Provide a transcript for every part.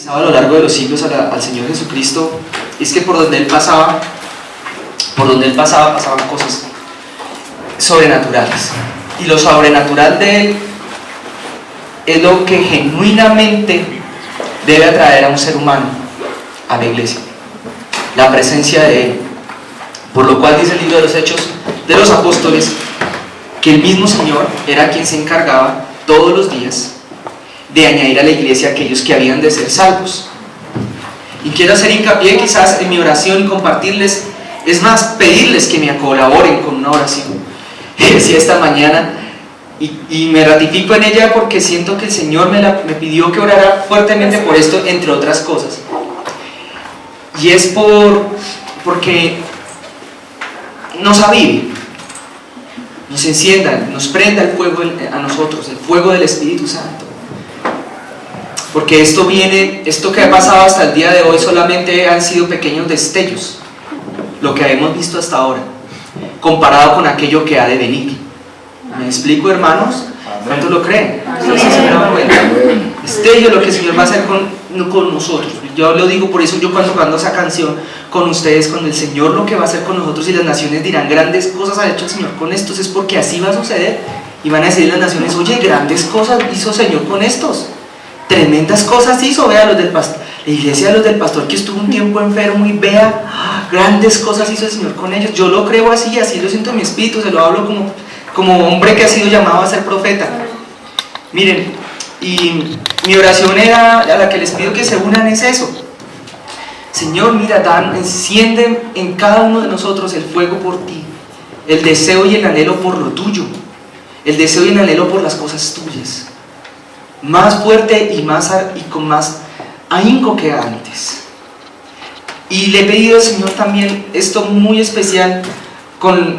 a lo largo de los siglos al Señor Jesucristo es que por donde Él pasaba pasaban cosas sobrenaturales. Y lo sobrenatural de Él es lo que genuinamente debe atraer a un ser humano a la iglesia, la presencia de Él. Por lo cual dice el libro de los Hechos de los Apóstoles que el mismo Señor era quien se encargaba todos los días de añadir a la iglesia a aquellos que habían de ser salvos. Y quiero hacer hincapié quizás en mi oración y compartirles, es más, pedirles que me colaboren con una oración. Decía esta mañana y me ratifico en ella porque siento que el Señor me pidió que orara fuertemente por esto, entre otras cosas. Y es porque nos avive, nos encienda, nos prenda el fuego a nosotros, el fuego del Espíritu Santo. Porque esto que ha pasado hasta el día de hoy solamente han sido pequeños destellos, lo que hemos visto hasta ahora, comparado con aquello que ha de venir. ¿Me explico, hermanos? ¿Cuántos lo creen? ¿Sí se dan cuenta? Destello lo que el Señor va a hacer con nosotros. Yo lo digo, por eso yo cuando esa canción con ustedes, con el Señor, lo que va a hacer con nosotros, y las naciones dirán, grandes cosas ha hecho el Señor con estos, es porque así va a suceder. Y van a decir las naciones, oye, grandes cosas hizo el Señor con estos. Tremendas cosas hizo, vea, la iglesia de los del pastor que estuvo un tiempo enfermo, y vea, grandes cosas hizo el Señor con ellos. Yo lo creo así lo siento en mi espíritu, se lo hablo como hombre que ha sido llamado a ser profeta. Miren, y mi oración era, a la que les pido que se unan, es eso. Señor, mira, enciende en cada uno de nosotros el fuego por ti, el deseo y el anhelo por lo tuyo, el deseo y el anhelo por las cosas tuyas, más fuerte y con más ahínco que antes. Y le he pedido al Señor también esto muy especial, como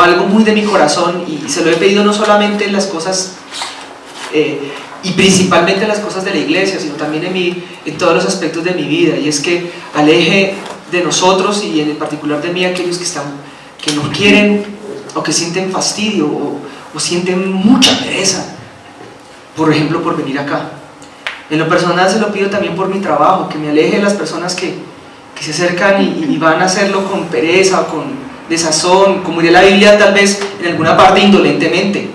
algo muy de mi corazón, y se lo he pedido no solamente en las cosas y principalmente en las cosas de la iglesia, sino también en todos los aspectos de mi vida, y es que aleje de nosotros, y en particular de mí, aquellos que no quieren o que sienten fastidio o sienten mucha pereza, por ejemplo, por venir acá. En lo personal se lo pido también por mi trabajo, que me aleje de las personas que se acercan y van a hacerlo con pereza o con desazón, como diría la Biblia, tal vez en alguna parte indolentemente.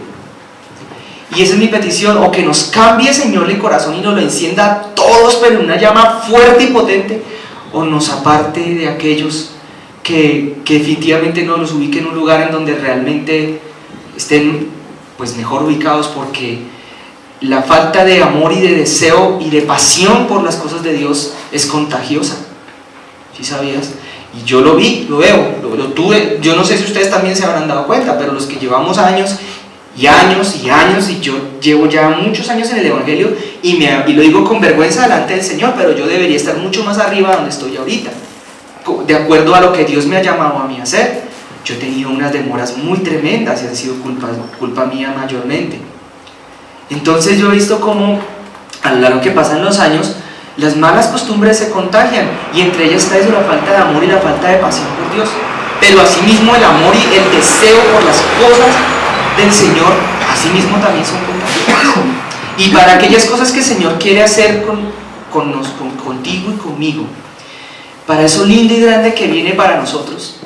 Y esa es mi petición, o que nos cambie, Señor, el corazón y nos lo encienda a todos, pero en una llama fuerte y potente, o nos aparte de aquellos que definitivamente no los ubique en un lugar en donde realmente estén pues mejor ubicados, porque la falta de amor y de deseo y de pasión por las cosas de Dios es contagiosa. ¿Sí sabías? Y yo lo vi, lo veo, lo tuve. Yo no sé si ustedes también se habrán dado cuenta, pero los que llevamos años y años y años, y yo llevo ya muchos años en el Evangelio, y lo digo con vergüenza delante del Señor, pero yo debería estar mucho más arriba de donde estoy ahorita, de acuerdo a lo que Dios me ha llamado a mí a hacer. Yo he tenido unas demoras muy tremendas y ha sido culpa mía mayormente. Entonces yo he visto cómo a lo largo que pasan los años las malas costumbres se contagian, y entre ellas está eso, la falta de amor y la falta de pasión por Dios. Pero asimismo el amor y el deseo por las cosas del Señor, asimismo también son contagiosas. Y para aquellas cosas que el Señor quiere hacer contigo y conmigo, para eso lindo y grande que viene para nosotros,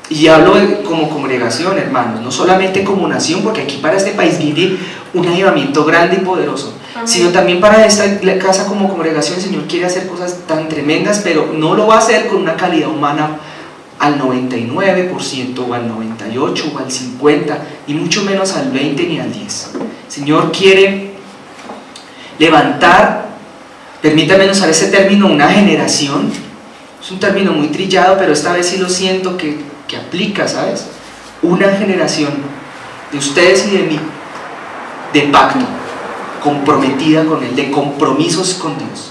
y hablo como congregación, hermanos, no solamente como nación, porque aquí para este país viene un avivamiento grande y poderoso, sino también para esta casa como congregación. El Señor quiere hacer cosas tan tremendas, pero no lo va a hacer con una calidad humana al 99% o al 98% o al 50%, y mucho menos al 20% ni al 10%. El Señor quiere levantar, permítame usar ese término, una generación. Es un término muy trillado, pero esta vez sí lo siento que aplica, ¿sabes? Una generación de ustedes y de mí, de pacto, comprometida con Él, de compromisos con Dios.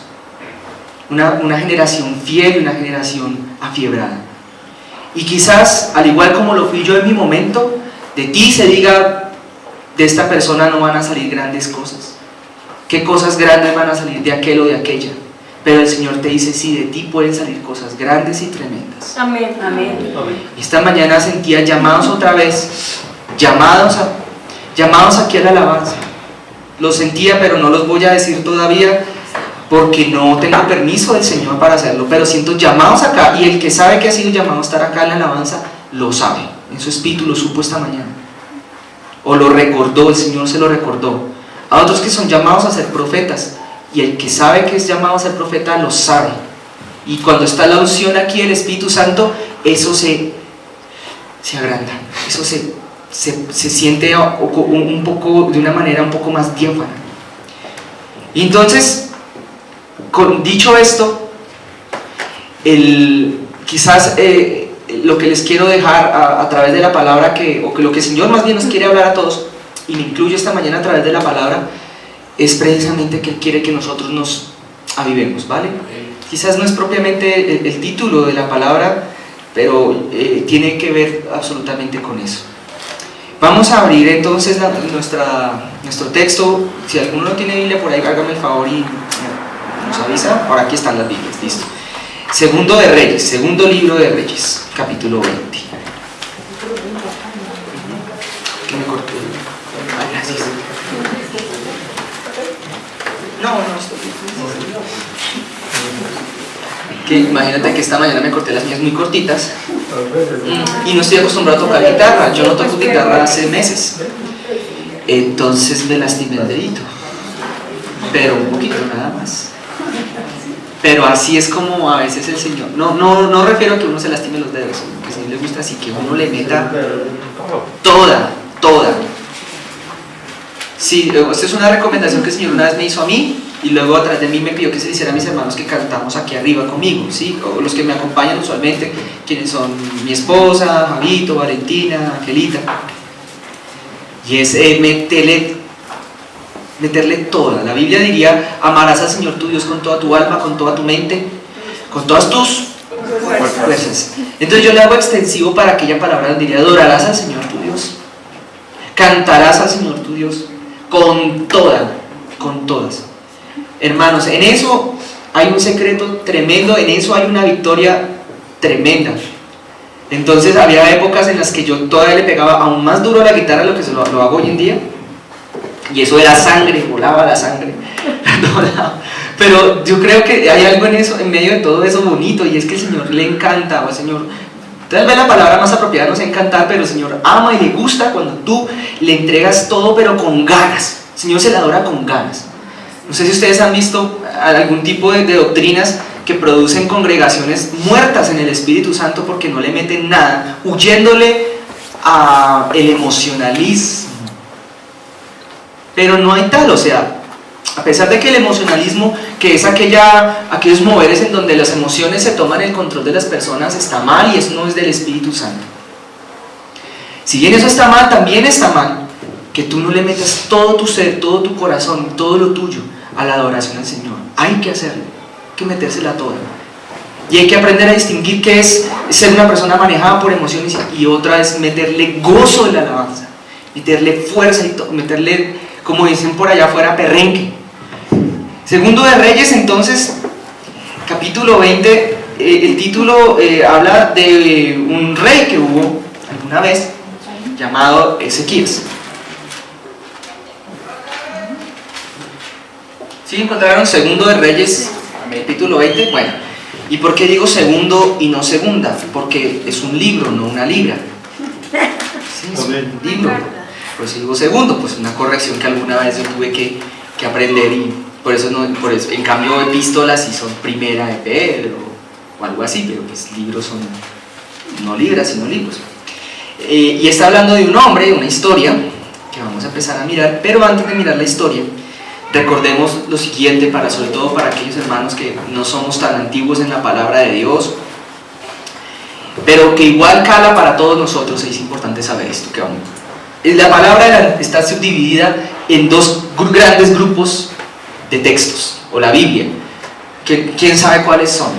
Una generación fiel y una generación afiebrada. Y quizás, al igual como lo fui yo en mi momento, de ti se diga, de esta persona no van a salir grandes cosas. ¿Qué cosas grandes van a salir de aquel o de aquella? Pero el Señor te dice, sí, de ti pueden salir cosas grandes y tremendas. Amén, amén. Esta mañana sentía llamados otra vez, llamados aquí a la alabanza, Los sentía, pero no los voy a decir todavía porque no tengo permiso del Señor para hacerlo, pero siento llamados acá, y el que sabe que ha sido llamado a estar acá en la alabanza, lo sabe, en su espíritu lo supo esta mañana, o lo recordó, el Señor se lo recordó. A otros que son llamados a ser profetas, y el que sabe que es llamado a ser profeta, lo sabe, y cuando está la unción aquí del Espíritu Santo, eso se agranda, eso se siente un poco, de una manera un poco más diáfana. Y entonces, dicho esto, quizás lo que les quiero dejar a través de la palabra, lo que el Señor más bien nos quiere hablar a todos, y me incluyo esta mañana a través de la palabra, es precisamente que Él quiere que nosotros nos avivemos, ¿vale? Quizás no es propiamente el título de la palabra, pero tiene que ver absolutamente con eso. Vamos a abrir entonces nuestro texto. Si alguno no tiene Biblia por ahí, hágame el favor y nos avisa. Ahora aquí están las Biblias, listo. Segundo libro de Reyes, capítulo 20. ¿Qué me cortó? Ay, gracias. No, estoy bien. Que imagínate que esta mañana me corté las mías muy cortitas y no estoy acostumbrado a tocar guitarra. Yo no toco guitarra hace meses, entonces me lastimé el dedito, pero un poquito nada más. Pero así es como a veces el Señor, no refiero a que uno se lastime los dedos, que si le gusta así, que uno le meta toda. Sí, esta es una recomendación que el Señor una vez me hizo a mí, y luego atrás de mí me pidió que se le hiciera a mis hermanos que cantamos aquí arriba conmigo, ¿sí? O los que me acompañan usualmente, quienes son mi esposa, Javito, Valentina, Angelita. Y es meterle toda. La Biblia diría: amarás al Señor tu Dios con toda tu alma, con toda tu mente, con todas tus fuerzas. Entonces yo le hago extensivo para aquella palabra donde diría: adorarás al Señor tu Dios, cantarás al Señor tu Dios con todas. Hermanos, en eso hay un secreto tremendo, en eso hay una victoria tremenda. Entonces había épocas en las que yo todavía le pegaba aún más duro a la guitarra de lo que lo hago hoy en día, y eso era sangre, volaba la sangre. Pero yo creo que hay algo en eso, en medio de todo eso bonito, y es que el Señor le encanta, o el Señor, tal vez la palabra más apropiada no es encantar, pero el Señor ama y le gusta cuando tú le entregas todo, pero con ganas. El Señor se le adora con ganas. No sé si ustedes han visto algún tipo de doctrinas que producen congregaciones muertas en el Espíritu Santo porque no le meten nada, huyéndole al emocionalismo. Pero no hay tal, o sea, a pesar de que el emocionalismo, que es aquellos moveres en donde las emociones se toman el control de las personas, está mal, y eso no es del Espíritu Santo. Si bien eso está mal, también está mal que tú no le metas todo tu ser, todo tu corazón, todo lo tuyo a la adoración al Señor. Hay que hacerlo, hay que metérsela toda. Y hay que aprender a distinguir qué es ser una persona manejada por emociones y otra es meterle gozo de la alabanza, meterle fuerza y meterle, como dicen por allá afuera, perrenque. Segundo de Reyes, entonces, capítulo 20, el título habla de un rey que hubo alguna vez llamado Ezequías. ¿Sí encontraron Segundo de Reyes, capítulo 20? Bueno, ¿y por qué digo segundo y no segunda? Porque es un libro, no una libra. Sí, es un libro. Por eso digo segundo, pues una corrección que alguna vez yo tuve que aprender, y por eso, en cambio epístolas sí son primera de Pedro o algo así, pero pues libros son no libras sino libros. Y está hablando de un hombre, de una historia que vamos a empezar a mirar, pero antes de mirar la historia, recordemos lo siguiente, sobre todo para aquellos hermanos que no somos tan antiguos en la palabra de Dios, pero que igual cala para todos nosotros. Es importante saber esto, que la palabra está subdividida en dos grandes grupos de textos, o la Biblia. ¿Quién sabe cuáles son?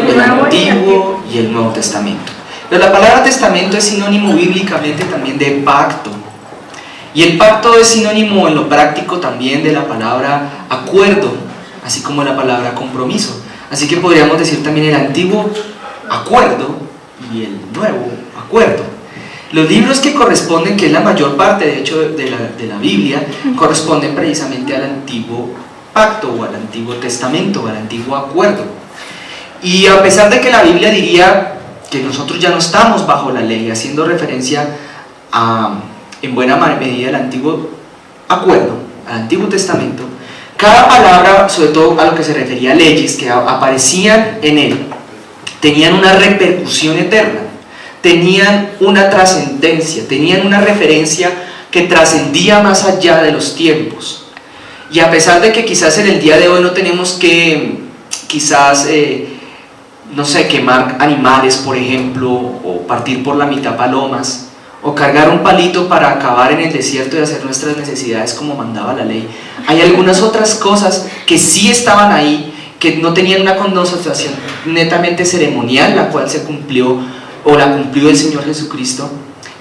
El Antiguo y el Nuevo Testamento. Pero la palabra testamento es sinónimo bíblicamente también de pacto. Y el pacto es sinónimo en lo práctico también de la palabra acuerdo, así como la palabra compromiso. Así que podríamos decir también el antiguo acuerdo y el nuevo acuerdo. Los libros que corresponden, que es la mayor parte de hecho de la Biblia, corresponden precisamente al antiguo pacto o al antiguo testamento o al antiguo acuerdo. Y a pesar de que la Biblia diría que nosotros ya no estamos bajo la ley, haciendo referencia en buena medida al antiguo acuerdo, al antiguo testamento, cada palabra, sobre todo a lo que se refería a leyes que aparecían en él, tenían una repercusión eterna, tenían una trascendencia, tenían una referencia que trascendía más allá de los tiempos. Y a pesar de que quizás en el día de hoy no tenemos que, quizás, no sé, quemar animales, por ejemplo, o partir por la mitad palomas, o cargar un palito para acabar en el desierto y hacer nuestras necesidades como mandaba la ley, hay algunas otras cosas que sí estaban ahí, que no tenían una connotación netamente ceremonial, la cual se cumplió o la cumplió el Señor Jesucristo,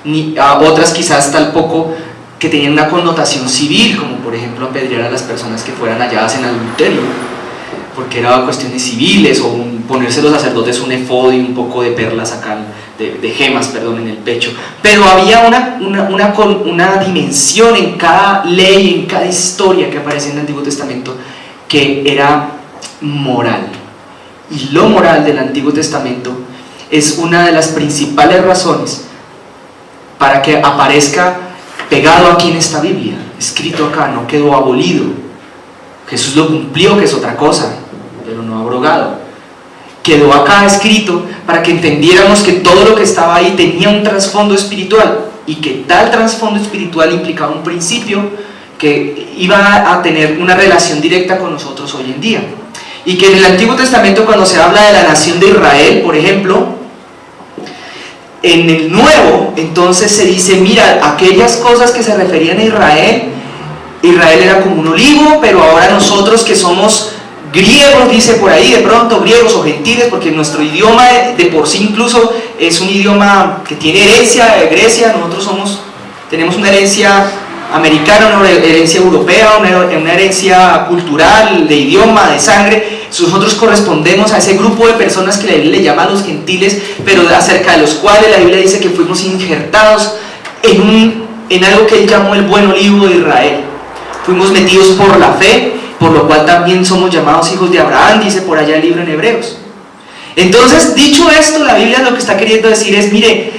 ni otras quizás tampoco que tenían una connotación civil, como por ejemplo apedrear a las personas que fueran halladas en adulterio, porque eran cuestiones civiles, o ponerse los sacerdotes un efod y un poco de perlas acá, de gemas, perdón, en el pecho. Pero había una dimensión en cada ley, en cada historia que aparece en el Antiguo Testamento, que era moral. Y lo moral del Antiguo Testamento es una de las principales razones para que aparezca pegado aquí en esta Biblia, escrito acá, no quedó abolido. Jesús lo cumplió, que es otra cosa, pero no abrogado. Quedó acá escrito para que entendiéramos que todo lo que estaba ahí tenía un trasfondo espiritual, y que tal trasfondo espiritual implicaba un principio que iba a tener una relación directa con nosotros hoy en día. Y que en el Antiguo Testamento, cuando se habla de la nación de Israel, por ejemplo, en el Nuevo, entonces se dice, mira, aquellas cosas que se referían a Israel, Israel era como un olivo, pero ahora nosotros que somos griegos, dice por ahí, de pronto griegos o gentiles, porque nuestro idioma de por sí incluso es un idioma que tiene herencia de Grecia, nosotros tenemos una herencia americana, una herencia europea, una herencia cultural, de idioma, de sangre. Nosotros correspondemos a ese grupo de personas que la Biblia le llama a los gentiles, pero acerca de los cuales la Biblia dice que fuimos injertados en algo que él llamó el buen olivo de Israel. Fuimos metidos por la fe, por lo cual también somos llamados hijos de Abraham, dice por allá el libro en Hebreos. Entonces, dicho esto, la Biblia lo que está queriendo decir es, mire,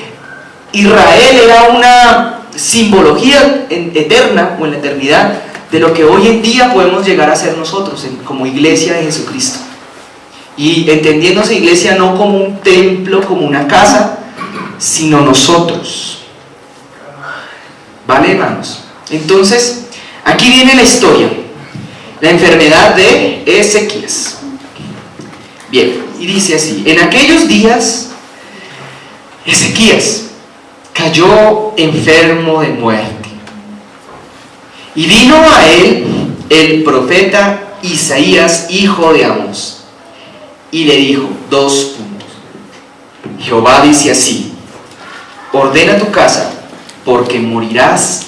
Israel era una simbología eterna o en la eternidad de lo que hoy en día podemos llegar a ser nosotros como iglesia de Jesucristo, y entendiéndose iglesia no como un templo, como una casa, sino nosotros. ¿Vale, hermanos? Entonces aquí viene la historia, la enfermedad de Ezequías. Bien, y dice así: en aquellos días Ezequías cayó enfermo de muerte, y vino a él el profeta Isaías, hijo de Amós, y le dijo, 2 puntos. Jehová dice así: ordena tu casa, porque morirás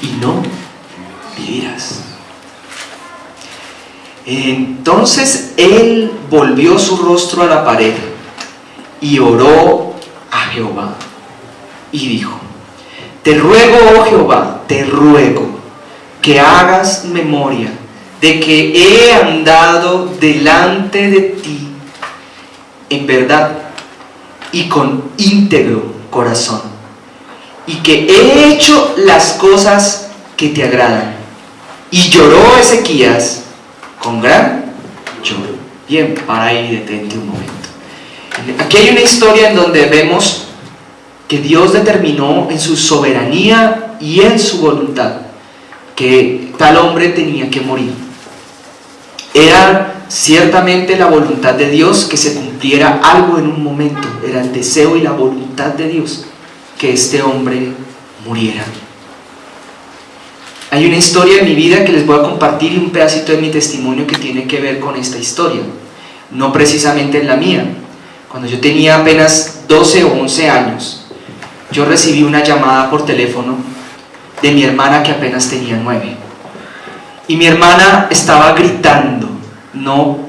y no vivirás. Entonces él volvió su rostro a la pared y oró a Jehová y dijo: te ruego, oh Jehová, te ruego que hagas memoria de que he andado delante de ti en verdad y con íntegro corazón, y que he hecho las cosas que te agradan. Y lloró Ezequías con gran lloro. Bien, para ahí detente un momento. Aquí hay una historia en donde vemos que Dios determinó en su soberanía y en su voluntad que tal hombre tenía que morir. Era ciertamente la voluntad de Dios que se cumpliera algo en un momento. Era el deseo y la voluntad de Dios que este hombre muriera. Hay una historia de mi vida que les voy a compartir, y un pedacito de mi testimonio que tiene que ver con esta historia, no precisamente en la mía. Cuando yo tenía apenas 12 o 11 años, yo recibí una llamada por teléfono de mi hermana, que apenas tenía 9, y mi hermana estaba gritando.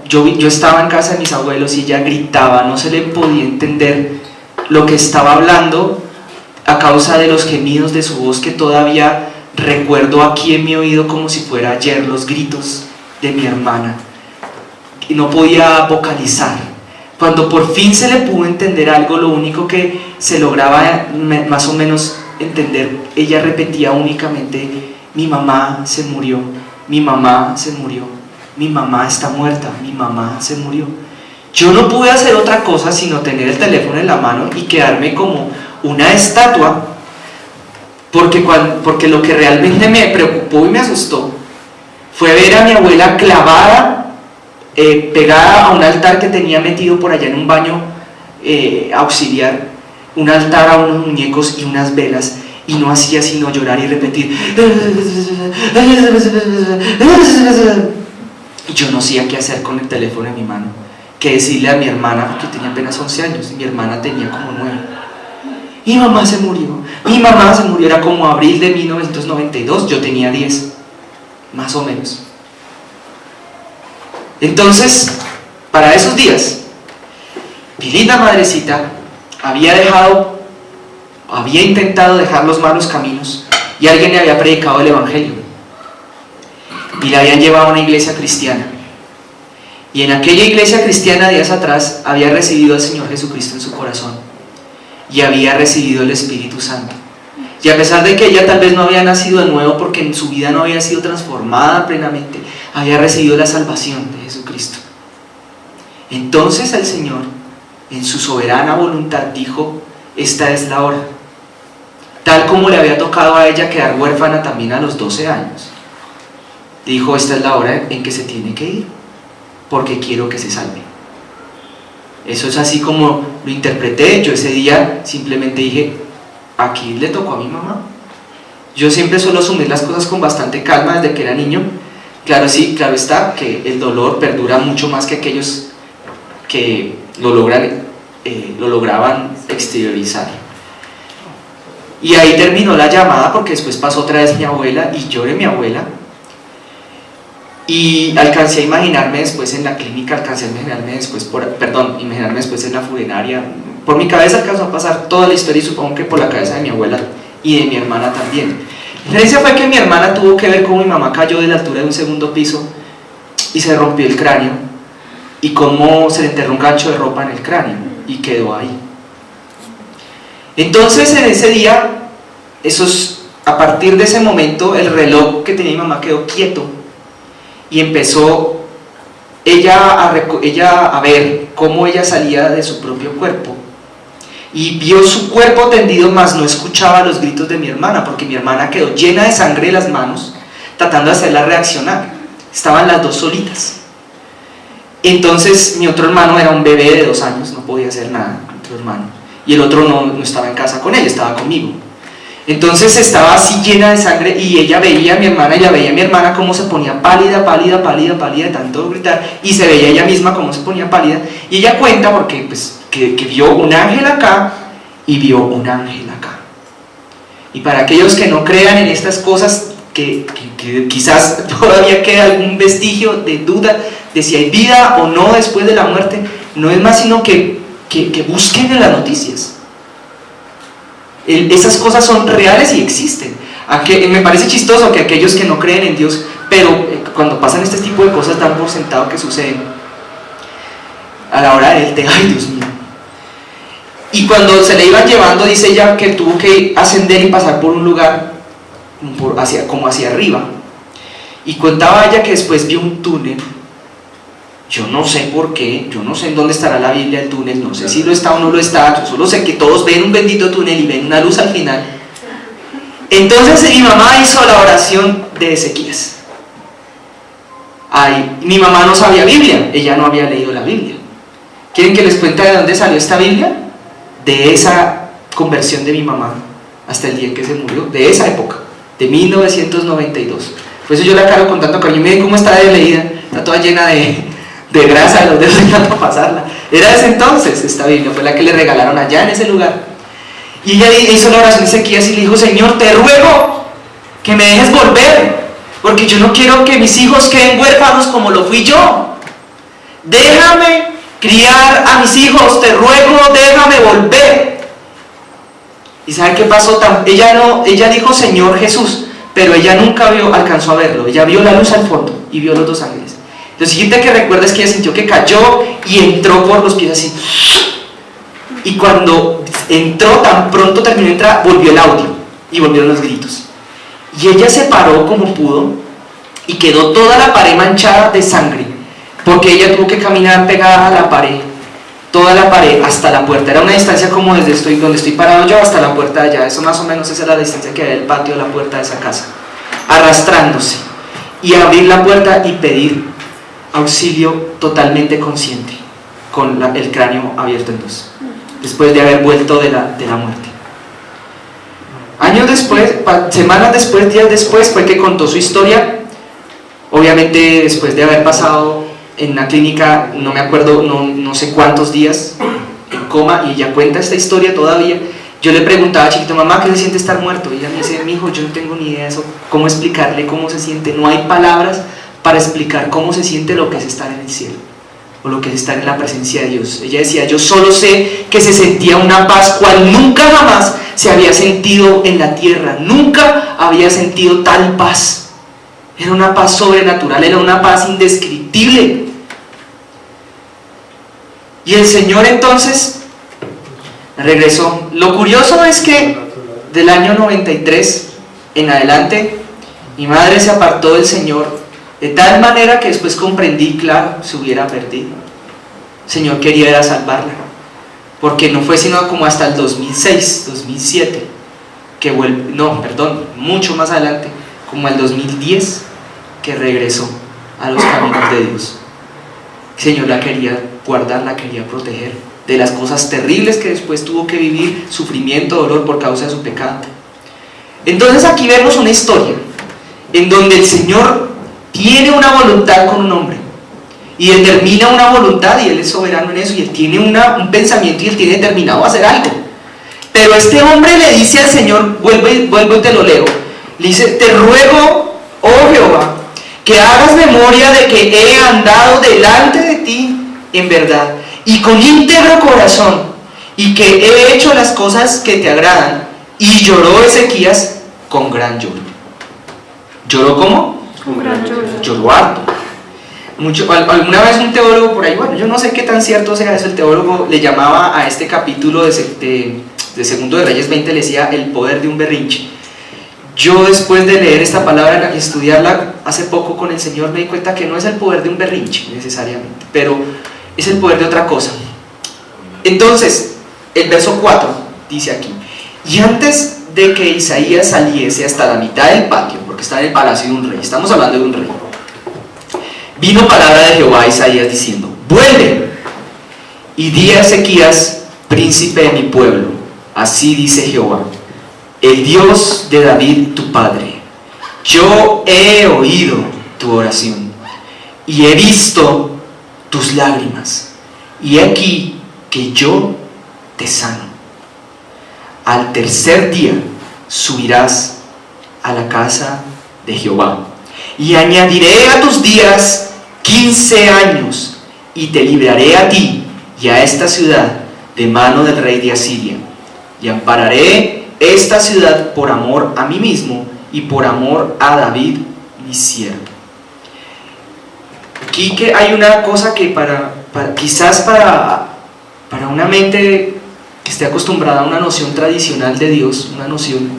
Yo estaba en casa de mis abuelos y ella gritaba, no se le podía entender lo que estaba hablando, a causa de los gemidos de su voz que todavía recuerdo aquí en mi oído como si fuera ayer, los gritos de mi hermana. Y no podía vocalizar. Cuando por fin se le pudo entender algo, lo único que se lograba más o menos entender, ella repetía únicamente: mi mamá se murió, mi mamá se murió, mi mamá está muerta, mi mamá se murió. Yo no pude hacer otra cosa sino tener el teléfono en la mano y quedarme como una estatua, porque lo que realmente me preocupó y me asustó fue ver a mi abuela clavada, pegada a un altar que tenía metido por allá en un baño auxiliar, un altar a unos muñecos y unas velas, y no hacía sino llorar y repetir. Y yo no sabía qué hacer con el teléfono en mi mano, que decirle a mi hermana, porque tenía apenas 11 años y mi hermana tenía como 9. Mi mamá se murió, mi mamá se murió. Era como abril de 1992, yo tenía 10, más o menos. Entonces, para esos días, mi linda madrecita había intentado dejar los malos caminos y alguien le había predicado el evangelio y la habían llevado a una iglesia cristiana, y en aquella iglesia cristiana días atrás había recibido al Señor Jesucristo en su corazón y había recibido el Espíritu Santo, y a pesar de que ella tal vez no había nacido de nuevo porque en su vida no había sido transformada plenamente, había recibido la salvación de Jesucristo. Entonces el Señor, en su soberana voluntad, dijo: esta es la hora. Tal como le había tocado a ella quedar huérfana también a los 12 años, dijo: esta es la hora en que se tiene que ir, porque quiero que se salve. Eso es así como lo interpreté. Yo ese día simplemente dije: aquí le tocó a mi mamá. Yo siempre suelo asumir las cosas con bastante calma desde que era niño. Claro, sí, claro está que el dolor perdura mucho más que aquellos que lo lograban exteriorizar. Y ahí terminó la llamada, porque después pasó otra vez mi abuela y lloré mi abuela. Y alcancé a imaginarme después en la clínica, imaginarme después en la funeraria. Por mi cabeza alcanzó a pasar toda la historia, y supongo que por la cabeza de mi abuela y de mi hermana también. La diferencia fue que mi hermana tuvo que ver cómo mi mamá cayó de la altura de un segundo piso y se rompió el cráneo, y cómo se le enterró un gancho de ropa en el cráneo y quedó ahí. Entonces en ese día, a partir de ese momento, el reloj que tenía mi mamá quedó quieto y empezó ella a ver cómo ella salía de su propio cuerpo, y vio su cuerpo tendido, mas no escuchaba los gritos de mi hermana, porque mi hermana quedó llena de sangre en las manos tratando de hacerla reaccionar. Estaban las dos solitas. Entonces mi otro hermano era un bebé de 2 años, no podía hacer nada, otro hermano, y el otro no estaba en casa con ella, estaba conmigo. Entonces estaba así llena de sangre, y ella veía a mi hermana, cómo se ponía pálida de tanto gritar, y se veía ella misma cómo se ponía pálida, y ella cuenta porque que vio un ángel acá y vio un ángel acá. Y para aquellos que no crean en estas cosas, que quizás todavía queda algún vestigio de duda de si hay vida o no después de la muerte, no es más sino que busquen en las noticias. Esas cosas son reales y existen. Me parece chistoso que aquellos que no creen en Dios, pero cuando pasan este tipo de cosas, dan por sentado que suceden. A la hora del té, ay Dios mío. Y cuando se le iban llevando, dice ella que tuvo que ascender y pasar por un lugar como hacia arriba, y contaba ella que después vio un túnel. Yo no sé por qué, yo no sé en dónde estará la Biblia el túnel, no sé si lo está o no lo está, yo solo sé que todos ven un bendito túnel y ven una luz al final. Entonces mi mamá hizo la oración de Ezequías. Mi mamá no sabía Biblia, ella no había leído la Biblia. ¿Quieren que les cuente de dónde salió esta Biblia? De esa conversión de mi mamá hasta el día en que se murió, de esa época, de 1992. Por eso yo la cargo con tanto cariño. Miren cómo está de leída, está toda llena de grasa de los dedos de tanto pasarla. Era de ese entonces. Esta Biblia fue la que le regalaron allá en ese lugar. Y ella hizo la oración de Ezequías y le dijo: Señor, te ruego que me dejes volver, porque yo no quiero que mis hijos queden huérfanos como lo fui yo. Déjame criar a mis hijos, te ruego, déjame volver. ¿Y sabe qué pasó? Ella dijo Señor Jesús, pero ella nunca alcanzó a verlo. Ella vio la luz al fondo y vio los dos ángeles. Lo siguiente que recuerda es que ella sintió que cayó y entró por los pies así. Y cuando entró, tan pronto terminó de entrar, volvió el audio y volvieron los gritos. Y ella se paró como pudo y quedó toda la pared manchada de sangre, porque ella tuvo que caminar pegada a la pared, toda la pared hasta la puerta. Era una distancia como desde donde estoy parado yo hasta la puerta de allá. Eso más o menos esa es la distancia que había del patio a la puerta de esa casa, arrastrándose, y abrir la puerta y pedir auxilio totalmente consciente, con el cráneo abierto en dos, después de haber vuelto de la muerte. Años después, semanas después, días después, fue que contó su historia. Obviamente después de haber pasado en una clínica, no me acuerdo, no sé cuántos días en coma, y ella cuenta esta historia todavía. Yo le preguntaba, chiquito, mamá, ¿qué se siente estar muerto? Y ella me dice, mijo, yo no tengo ni idea de eso, cómo explicarle cómo se siente. No hay palabras para explicar cómo se siente lo que es estar en el cielo, o lo que es estar en la presencia de Dios. Ella decía, yo solo sé que se sentía una paz cual nunca jamás se había sentido en la tierra. Nunca había sentido tal paz. Era una paz sobrenatural, era una paz indescriptible. Y el Señor entonces regresó. Lo curioso es que del año 93 en adelante, mi madre se apartó del Señor de tal manera que después comprendí, claro, se hubiera perdido. El Señor quería era salvarla, porque no fue sino como hasta el 2006, 2007, que mucho más adelante, como el 2010, que regresó a los caminos de Dios. El Señor la quería guardar, la quería proteger de las cosas terribles que después tuvo que vivir, sufrimiento, dolor por causa de su pecado. Entonces aquí vemos una historia en donde el Señor tiene una voluntad con un hombre y determina una voluntad, y Él es soberano en eso, y Él tiene un pensamiento, y Él tiene determinado a hacer algo. Pero este hombre le dice al Señor, vuelvo y te lo leo, le dice, te ruego, oh Jehová, que hagas memoria de que he andado delante de ti en verdad y con íntegro corazón, y que he hecho las cosas que te agradan. Y lloró Ezequías con gran lloro. ¿Lloró cómo? Con gran lloro. Lloró harto. Alguna vez un teólogo por ahí, bueno, yo no sé qué tan cierto sea eso, el teólogo le llamaba a este capítulo de Segundo de Reyes 20, le decía el poder de un berrinche. Yo, después de leer esta palabra y estudiarla hace poco con el Señor, me di cuenta que no es el poder de un berrinche necesariamente, pero es el poder de otra cosa. Entonces, el verso 4 dice aquí: y antes de que Isaías saliese hasta la mitad del patio, porque está en el palacio de un rey, estamos hablando de un rey, vino palabra de Jehová a Isaías diciendo: vuelve y di a Ezequías, príncipe de mi pueblo, así dice Jehová, el Dios de David tu padre, yo he oído tu oración y he visto tus lágrimas, y aquí que yo te sano. Al tercer día subirás a la casa de Jehová, y añadiré a tus días 15 años, y te libraré a ti y a esta ciudad de mano del rey de Asiria, y ampararé esta ciudad por amor a mí mismo y por amor a David mi siervo. Aquí que hay una cosa que quizás para una mente que esté acostumbrada a una noción tradicional de Dios, una noción,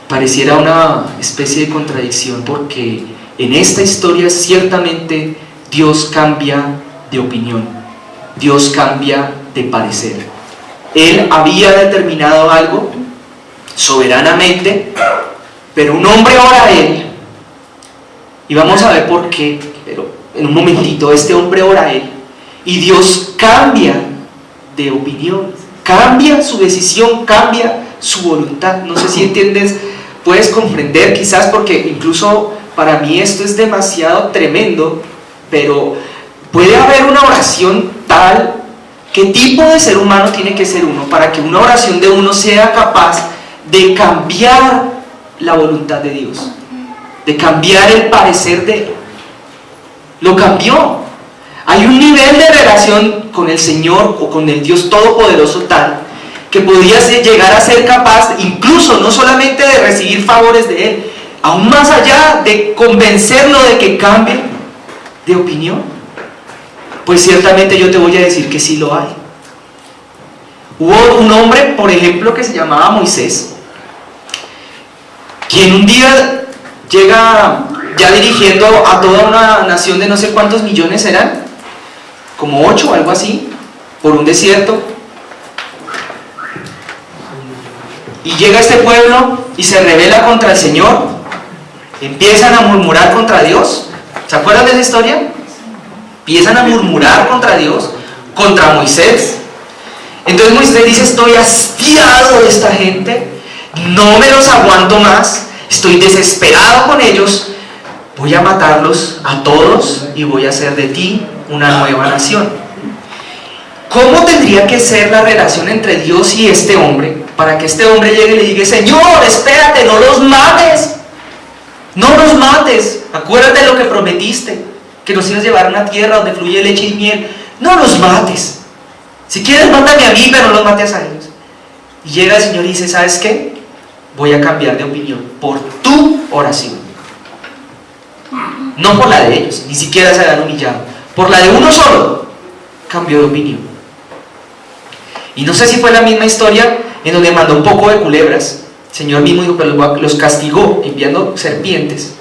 pareciera una especie de contradicción, porque en esta historia ciertamente Dios cambia de opinión, Dios cambia de parecer. Él había determinado algo soberanamente, pero un hombre ora a él, y vamos a ver por qué, pero en un momentito. Este hombre ora a él y Dios cambia de opinión, cambia su decisión, cambia su voluntad. No sé si entiendes, puedes comprender quizás, porque incluso para mí esto es demasiado tremendo, pero puede haber una oración tal. ¿Qué tipo de ser humano tiene que ser uno para que una oración de uno sea capaz de cambiar la voluntad de Dios, de cambiar el parecer de Él? Lo cambió. Hay un nivel de relación con el Señor o con el Dios Todopoderoso tal que podía llegar a ser capaz, incluso no solamente de recibir favores de él, aún más allá de convencerlo de que cambie de opinión? Pues ciertamente yo te voy a decir que sí lo hay. Hubo un hombre, por ejemplo, que se llamaba Moisés, quien un día llega ya dirigiendo a toda una nación de no sé cuántos millones eran, como 8 o algo así, por un desierto. Y llega a este pueblo y se rebela contra el Señor. Empiezan a murmurar contra Dios. ¿Se acuerdan de esa historia? Empiezan a murmurar contra Dios, contra Moisés. Entonces Moisés dice: estoy hastiado de esta gente, no me los aguanto más, estoy desesperado con ellos, voy a matarlos a todos y voy a hacer de ti una nueva nación. ¿Cómo tendría que ser la relación entre Dios y este hombre para que este hombre llegue y le diga: Señor, espérate, no los mates, no los mates, acuérdate de lo que prometiste, que nos ibas a llevar a una tierra donde fluye leche y miel, no los mates, si quieres mátame a mí, pero no los mates a ellos? Y llega el Señor y dice: ¿sabes qué? Voy a cambiar de opinión por tu oración, no por la de ellos, ni siquiera se han humillado, por la de uno solo cambió de opinión. Y no sé si fue la misma historia en donde mandó un poco de culebras. El Señor mismo dijo, pero los castigó enviando serpientes,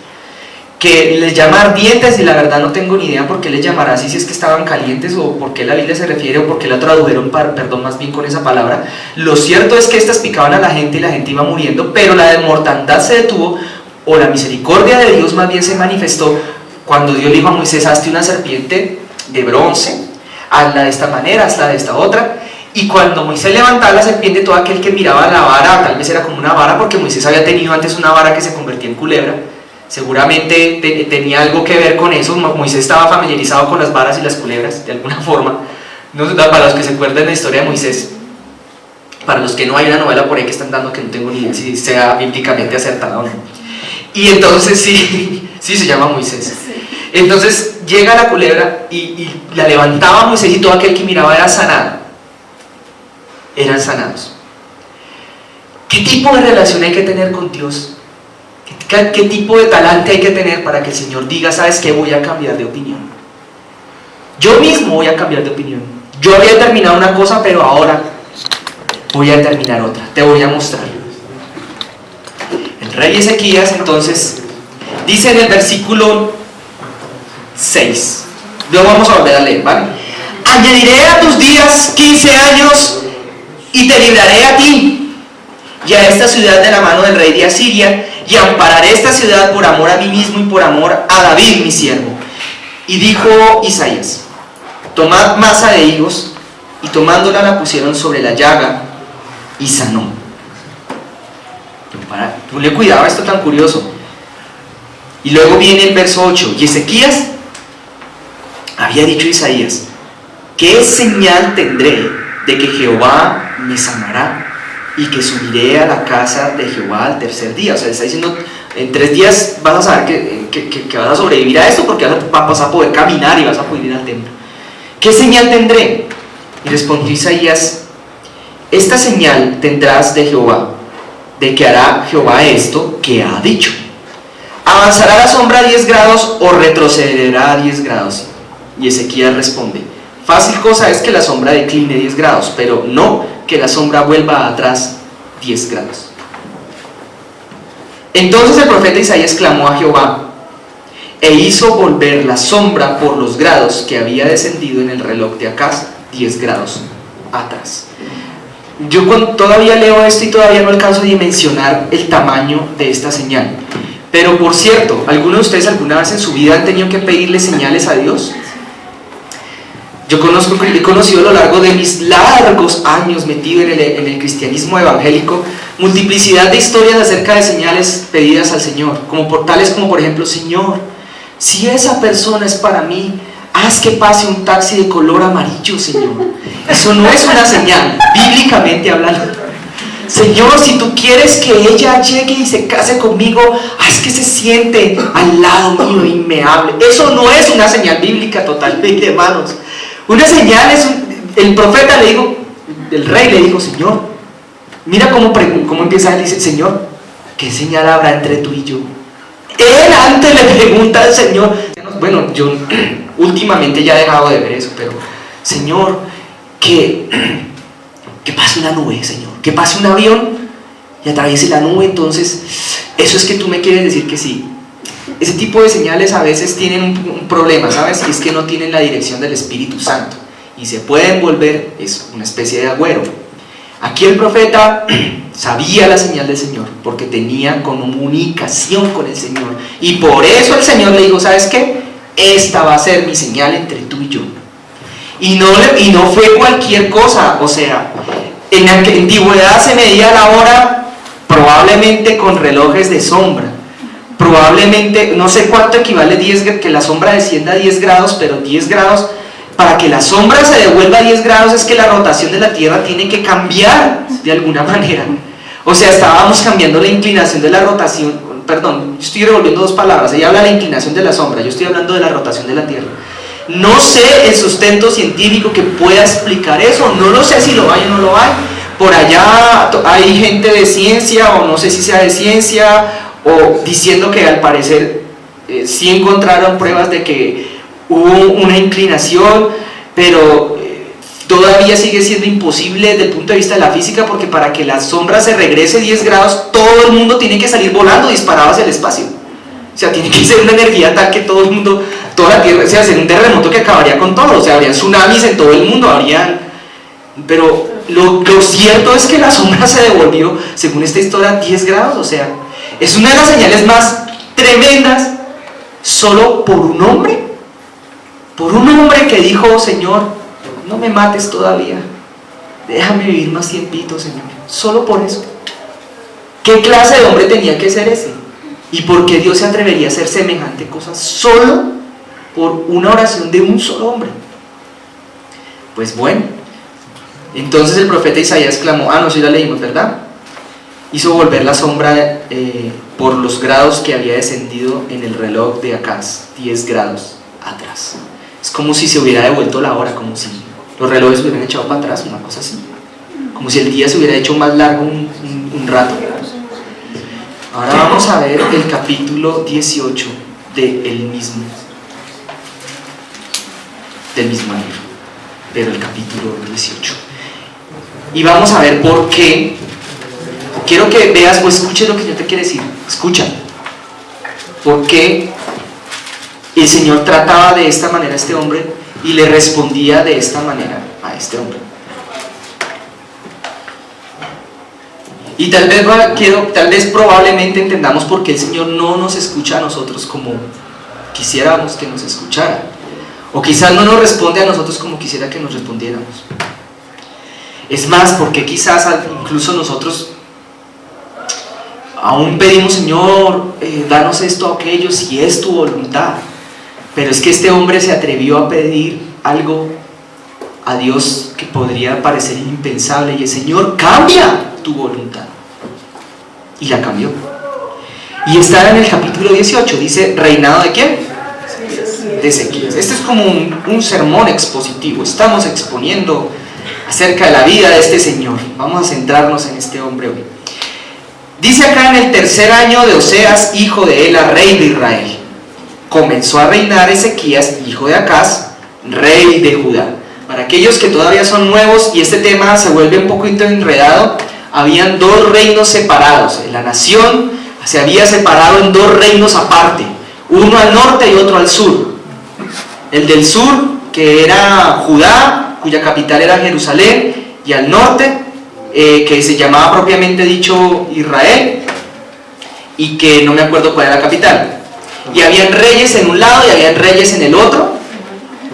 que les llama ardientes, y la verdad no tengo ni idea por qué les llamará así, si es que estaban calientes o por qué la Biblia se refiere o por qué la tradujeron, perdón, más bien con esa palabra. Lo cierto es que estas picaban a la gente y la gente iba muriendo, pero la de mortandad se detuvo, o la misericordia de Dios más bien se manifestó cuando Dios le dijo a Moisés: hazte una serpiente de bronce, hazla de esta manera, hazla de esta otra. Y cuando Moisés levantaba la serpiente, todo aquel que miraba la vara, tal vez era como una vara, porque Moisés había tenido antes una vara que se convertía en culebra, seguramente tenía algo que ver con eso. Moisés estaba familiarizado con las varas y las culebras, de alguna forma. No, para los que se acuerdan de la historia de Moisés, para los que no, hay una novela por ahí que están dando que no tengo ni idea si sea bíblicamente acertada o no. Y entonces sí se llama Moisés. Entonces llega la culebra y la levantaba Moisés, y todo aquel que miraba era sanado. Eran sanados. ¿Qué tipo de relación hay que tener con Dios? ¿Qué tipo de talante hay que tener para que el Señor diga: ¿sabes qué? Voy a cambiar de opinión. Yo mismo voy a cambiar de opinión. Yo había terminado una cosa, pero ahora voy a terminar otra. Te voy a mostrar. El rey Ezequías entonces dice en el versículo 6, luego vamos a volver a leer, ¿vale? Añadiré a tus días 15 años y te libraré a ti y a esta ciudad de la mano del rey de Asiria, y ampararé esta ciudad por amor a mí mismo y por amor a David mi siervo. Y dijo Isaías: tomad masa de higos, y tomándola la pusieron sobre la llaga y sanó. Ponle cuidado a esto tan curioso. Y luego viene el verso 8: y Ezequías había dicho a Isaías: ¿qué señal tendré de que Jehová me sanará y que subiré a la casa de Jehová al tercer día? O sea, está diciendo: en 3 días vas a saber que vas a sobrevivir a esto, porque vas a poder caminar y vas a poder ir al templo. ¿Qué señal tendré? Y respondió Isaías: esta señal tendrás de Jehová, de que hará Jehová esto que ha dicho. ¿Avanzará la sombra a 10 grados o retrocederá a 10 grados? Y Ezequías responde: fácil cosa es que la sombra decline 10 grados, pero no que la sombra vuelva atrás 10 grados. Entonces el profeta Isaías clamó a Jehová, e hizo volver la sombra por los grados que había descendido en el reloj de Acaz 10 grados atrás. Yo todavía leo esto y todavía no alcanzo a dimensionar el tamaño de esta señal. Pero por cierto, ¿alguno de ustedes alguna vez en su vida han tenido que pedirle señales a Dios? Yo he conocido a lo largo de mis largos años metido en el cristianismo evangélico multiplicidad de historias acerca de señales pedidas al Señor, tales como por ejemplo: Señor, si esa persona es para mí, haz que pase un taxi de color amarillo, Señor. Eso no es una señal, bíblicamente hablando. Señor, si tú quieres que ella llegue y se case conmigo, haz que se siente al lado mío y me hable. Eso no es una señal bíblica totalmente, hermanos. Una señal es, el profeta le dijo, el rey le dijo: Señor, Mira cómo empieza él, dice: Señor, ¿qué señal habrá entre tú y yo? Él antes le pregunta al Señor. Bueno, yo últimamente ya he dejado de ver eso, pero Señor, que pase una nube, Señor, que pase un avión y atraviese la nube. Entonces, eso es que tú me quieres decir que sí. Ese tipo de señales a veces tienen un problema, ¿sabes? Y es que no tienen la dirección del Espíritu Santo y se pueden volver una especie de agüero. Aquí el profeta sabía la señal del Señor porque tenía comunicación con el Señor, y por eso el Señor le dijo: ¿sabes qué? Esta va a ser mi señal entre tú y yo. Y no fue cualquier cosa. O sea, en la antigüedad se medía la hora probablemente con relojes de sombra. Probablemente, no sé cuánto equivale que la sombra descienda a 10 grados, pero 10 grados, para que la sombra se devuelva a 10 grados, es que la rotación de la Tierra tiene que cambiar de alguna manera. O sea, estábamos cambiando la inclinación de la rotación. Perdón, estoy revolviendo dos palabras. Ella habla de la inclinación de la sombra, yo estoy hablando de la rotación de la Tierra. No sé el sustento científico que pueda explicar eso, no lo sé si lo hay o no lo hay. Por allá hay gente de ciencia, o no sé si sea de ciencia, o diciendo que al parecer sí encontraron pruebas de que hubo una inclinación, pero todavía sigue siendo imposible desde el punto de vista de la física, porque para que la sombra se regrese 10 grados, todo el mundo tiene que salir volando disparado hacia el espacio. O sea, tiene que ser una energía tal que todo el mundo, toda la Tierra, o sea, hacer un terremoto que acabaría con todo. O sea, habrían tsunamis en todo el mundo, pero lo cierto es que la sombra se devolvió, según esta historia, 10 grados. O sea, es una de las señales más tremendas, solo por un hombre que dijo: Señor, no me mates todavía, déjame vivir más tiempito, Señor. Solo por eso. ¿Qué clase de hombre tenía que ser ese? ¿Y por qué Dios se atrevería a hacer semejante cosa solo por una oración de un solo hombre? Pues bueno, entonces el profeta Isaías clamó: no, sí la leímos, ¿verdad? Hizo volver la sombra por los grados que había descendido en el reloj de Acaz, 10 grados atrás. Es como si se hubiera devuelto la hora, como si los relojes se hubieran echado para atrás, una cosa así, como si el día se hubiera hecho más largo un rato. Ahora vamos a ver el capítulo 18 del mismo libro, pero el capítulo 18, y vamos a ver por qué. Quiero que veas o escuches lo que yo te quiero decir. Escucha por qué el Señor trataba de esta manera a este hombre y le respondía de esta manera a este hombre. Y tal vez probablemente entendamos por qué el Señor no nos escucha a nosotros como quisiéramos que nos escuchara, o quizás no nos responde a nosotros como quisiera que nos respondiéramos. Es más, porque quizás incluso nosotros aún pedimos: Señor, danos esto o aquello, si es tu voluntad. Pero es que este hombre se atrevió a pedir algo a Dios que podría parecer impensable, y el Señor: cambia tu voluntad. Y la cambió. Y está en el capítulo 18, dice: ¿reinado de quién? De Ezequías. Este es como un sermón expositivo. Estamos exponiendo acerca de la vida de este señor. Vamos a centrarnos en este hombre hoy. Dice acá: en el tercer año de Oseas, hijo de Ela, rey de Israel, comenzó a reinar Ezequías, hijo de Acaz, rey de Judá. Para aquellos que todavía son nuevos y este tema se vuelve un poco enredado, habían dos reinos separados. La nación se había separado en dos reinos aparte, uno al norte y otro al sur. El del sur, que era Judá, cuya capital era Jerusalén, y al norte, que se llamaba propiamente dicho Israel, y que no me acuerdo cuál era la capital. Y habían reyes en un lado y habían reyes en el otro,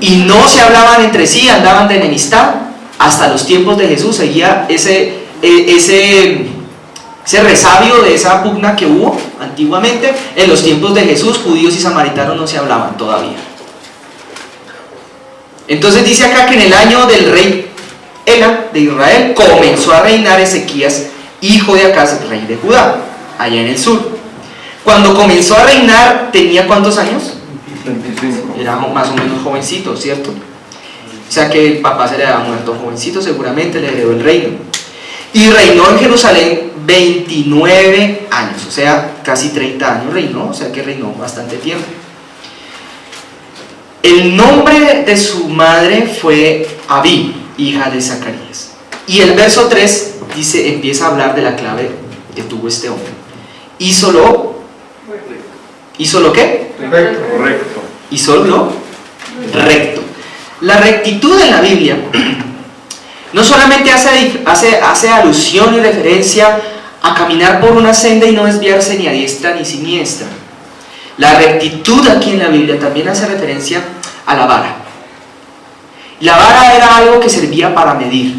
y no se hablaban entre sí, andaban de enemistad hasta los tiempos de Jesús. Seguía ese resabio de esa pugna que hubo antiguamente. En los tiempos de Jesús, judíos y samaritanos no se hablaban todavía. Entonces dice acá que en el año del rey Ela de Israel comenzó a reinar Ezequías, hijo de Acaz, rey de Judá, allá en el sur. Cuando comenzó a reinar, ¿tenía cuántos años? 25. Era más o menos jovencito, ¿cierto? O sea que el papá se le había muerto jovencito, seguramente le heredó el reino. y reinó en Jerusalén 29 años, o sea, casi 30 años reinó, o sea que reinó bastante tiempo. El nombre de su madre fue Abí, hija de Zacarías. Y el verso 3 dice, empieza a hablar de la clave que tuvo este hombre. ¿Hizo lo qué? Recto. Hizo lo recto. La rectitud en la Biblia no solamente hace alusión y referencia a caminar por una senda y no desviarse ni a diestra ni siniestra. La rectitud aquí en la Biblia también hace referencia a la vara. La vara era algo que servía para medir,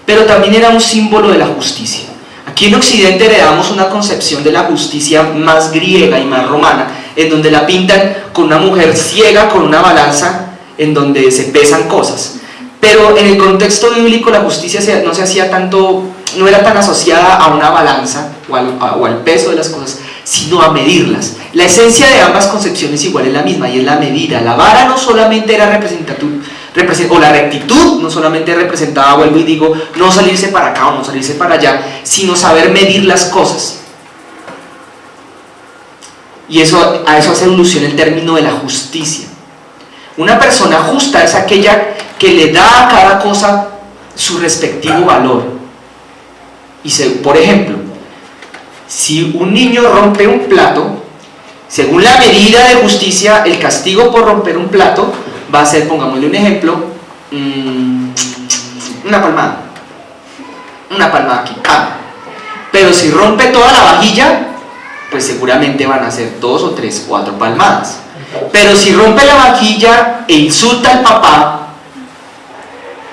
pero también era un símbolo de la justicia. Aquí en Occidente heredamos una concepción de la justicia más griega y más romana, en donde la pintan con una mujer ciega con una balanza en donde se pesan cosas. Pero en el contexto bíblico la justicia no se hacía tanto, no era tan asociada a una balanza o al peso de las cosas, sino a medirlas. La esencia de ambas concepciones igual es la misma, y es la medida. La vara no solamente era o la rectitud no solamente representaba, vuelvo y digo, no salirse para acá o no salirse para allá, sino saber medir las cosas. Y a eso hace alusión el término de la justicia. Una persona justa es aquella que le da a cada cosa su respectivo valor. Por ejemplo, si un niño rompe un plato, según la medida de justicia, el castigo por romper un plato va a ser, pongámosle un ejemplo, una palmada aquí. Pero si rompe toda la vajilla, pues seguramente van a ser 2 o 3, 4 palmadas. Pero si rompe la vajilla e insulta al papá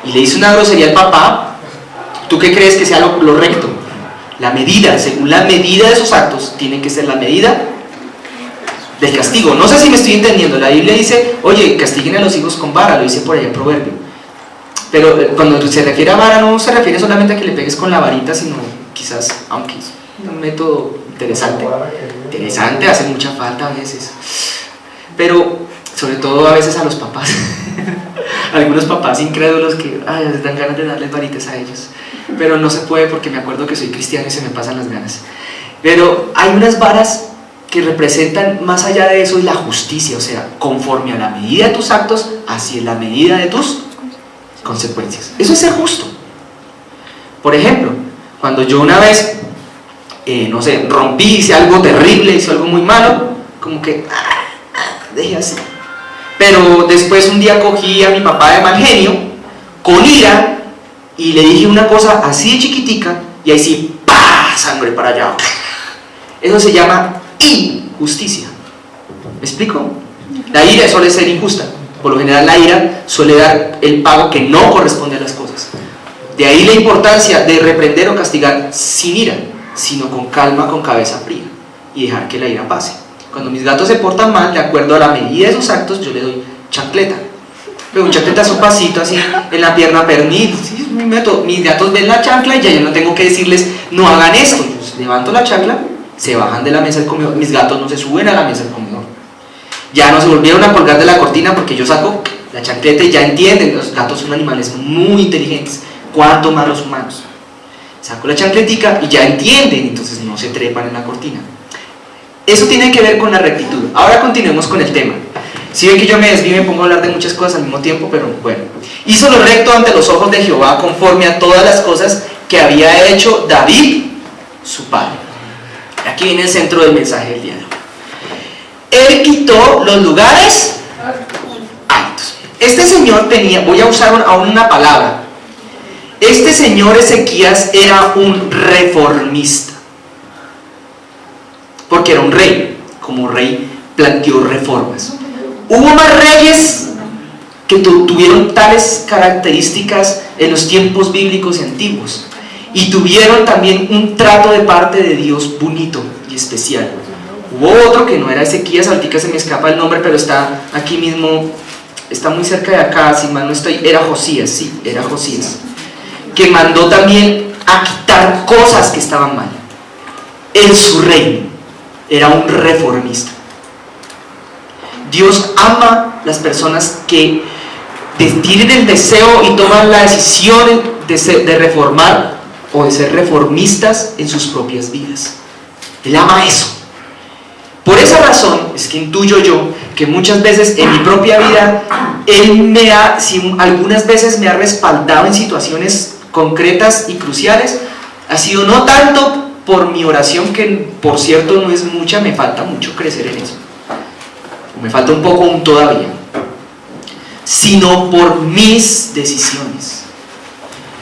y le dice una grosería al papá, ¿tú qué crees que sea lo recto? La medida, según la medida de sus actos, tiene que ser la medida del castigo. No sé si me estoy entendiendo. La Biblia dice, oye, castiguen a los hijos con vara, lo dice por allá en Proverbio. Pero cuando se refiere a vara, no se refiere solamente a que le pegues con la varita, sino quizás, aunque es un método interesante, hace mucha falta a veces. Pero sobre todo a veces a los papás. Algunos papás incrédulos que les dan ganas de darles varitas a ellos, pero no se puede porque me acuerdo que soy cristiano y se me pasan las ganas. Pero hay unas varas que representan más allá de eso la justicia, o sea, conforme a la medida de tus actos, así es la medida de tus consecuencias. Eso es ser justo. Por ejemplo, cuando yo una vez rompí, hice algo terrible, hice algo muy malo, como que dejé así. Pero después un día cogí a mi papá de mal genio, con ira, y le dije una cosa así de chiquitica, y ahí sí, ¡pah!, sangre para allá. Eso se llama injusticia. ¿Me explico? La ira suele ser injusta. Por lo general la ira suele dar el pago que no corresponde a las cosas. De ahí la importancia de reprender o castigar sin ira, sino con calma, con cabeza fría, y dejar que la ira pase. Cuando mis gatos se portan mal, de acuerdo a la medida de sus actos, yo le doy chancleta. Pero un chancleta es un pasito así en la pierna pernil. ¿Sí? Es mi método. Mis gatos ven la chancla y ya yo no tengo que decirles no hagan esto. Yo levanto la chancla, se bajan de la mesa del comedor. Mis gatos no se suben a la mesa del comedor. Ya no se volvieron a colgar de la cortina porque yo saco la chancleta y ya entienden. Los gatos son animales muy inteligentes, cuanto más los humanos. Saco la chancletica y ya entienden, entonces no se trepan en la cortina. Eso tiene que ver con la rectitud. Ahora continuemos con el tema. Si ven que yo me desvío y me pongo a hablar de muchas cosas al mismo tiempo, pero bueno. Hizo lo recto ante los ojos de Jehová, conforme a todas las cosas que había hecho David, su padre. Aquí viene el centro del mensaje del día de hoy. Él quitó los lugares altos. Este señor tenía, voy a usar aún una palabra. Este señor Ezequías era un reformista. Porque era un rey. Como rey planteó reformas. Hubo más reyes que tuvieron tales características en los tiempos bíblicos y antiguos. Y tuvieron también un trato de parte de Dios bonito y especial. Hubo otro que no era Ezequías, ahorita se me escapa el nombre, pero está aquí mismo, está muy cerca de acá, si mal no estoy, era Josías, sí, era Josías, que mandó también a quitar cosas que estaban mal en su reino. Era un reformista. Dios ama las personas que tienen el deseo y toman la decisión de reformar o de ser reformistas en sus propias vidas. Él ama eso. Por esa razón es que intuyo yo que muchas veces en mi propia vida Él si algunas veces me ha respaldado en situaciones concretas y cruciales, ha sido no tanto por mi oración, que por cierto no es mucha, me falta mucho crecer en eso, me falta un poco aún todavía, sino por mis decisiones.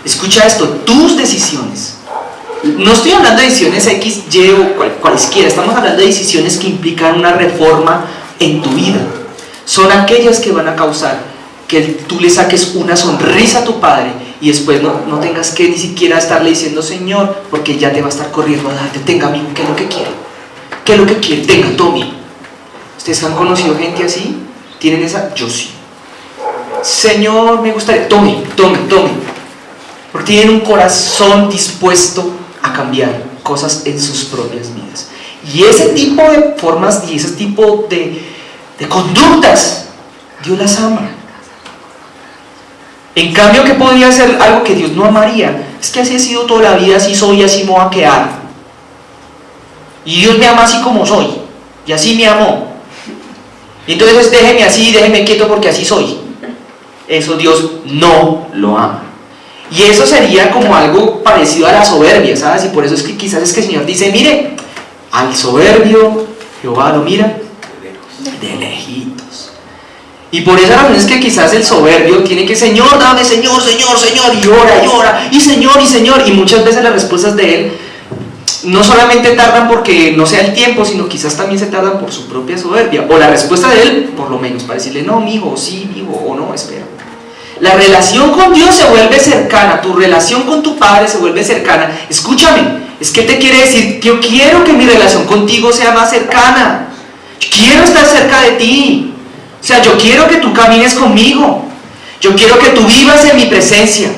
Escucha esto, tus decisiones. No estoy hablando de decisiones X, Y o cualesquiera, estamos hablando de decisiones que implican una reforma en tu vida. Son aquellas que van a causar que tú le saques una sonrisa a tu padre y después no tengas que ni siquiera estarle diciendo Señor, porque ya te va a estar corriendo a darte, tenga amigo, ¿qué es lo que quiere? ¿Qué es lo que quiere? Tenga, tome. ¿Ustedes han conocido gente así? ¿Tienen esa? Yo sí. Señor, me gustaría, tome, porque tienen un corazón dispuesto a cambiar cosas en sus propias vidas. Y ese tipo de formas y ese tipo de conductas, Dios las ama. En cambio, ¿qué podría ser algo que Dios no amaría? Es que así he sido toda la vida, así soy, así me voy a quedar. Y Dios me ama así como soy, y así me amó. Y entonces déjeme así, déjeme quieto porque así soy. Eso Dios no lo ama. Y eso sería como algo parecido a la soberbia, ¿sabes? Y por eso es que quizás es que el Señor dice, mire, al soberbio Jehová lo mira de lejitos. Y por esa razón es que quizás el soberbio tiene que, Señor, dame, Señor, Señor, Señor, y ora, y Señor, y muchas veces las respuestas de Él no solamente tardan porque no sea el tiempo, sino quizás también se tardan por su propia soberbia, o la respuesta de Él, por lo menos, para decirle, no, mijo, o sí, mijo, o no, espera. La relación con Dios se vuelve cercana, tu relación con tu Padre se vuelve cercana. Escúchame, es que te quiere decir, yo quiero que mi relación contigo sea más cercana. Yo quiero estar cerca de ti. O sea, yo quiero que tú camines conmigo. Yo quiero que tú vivas en mi presencia.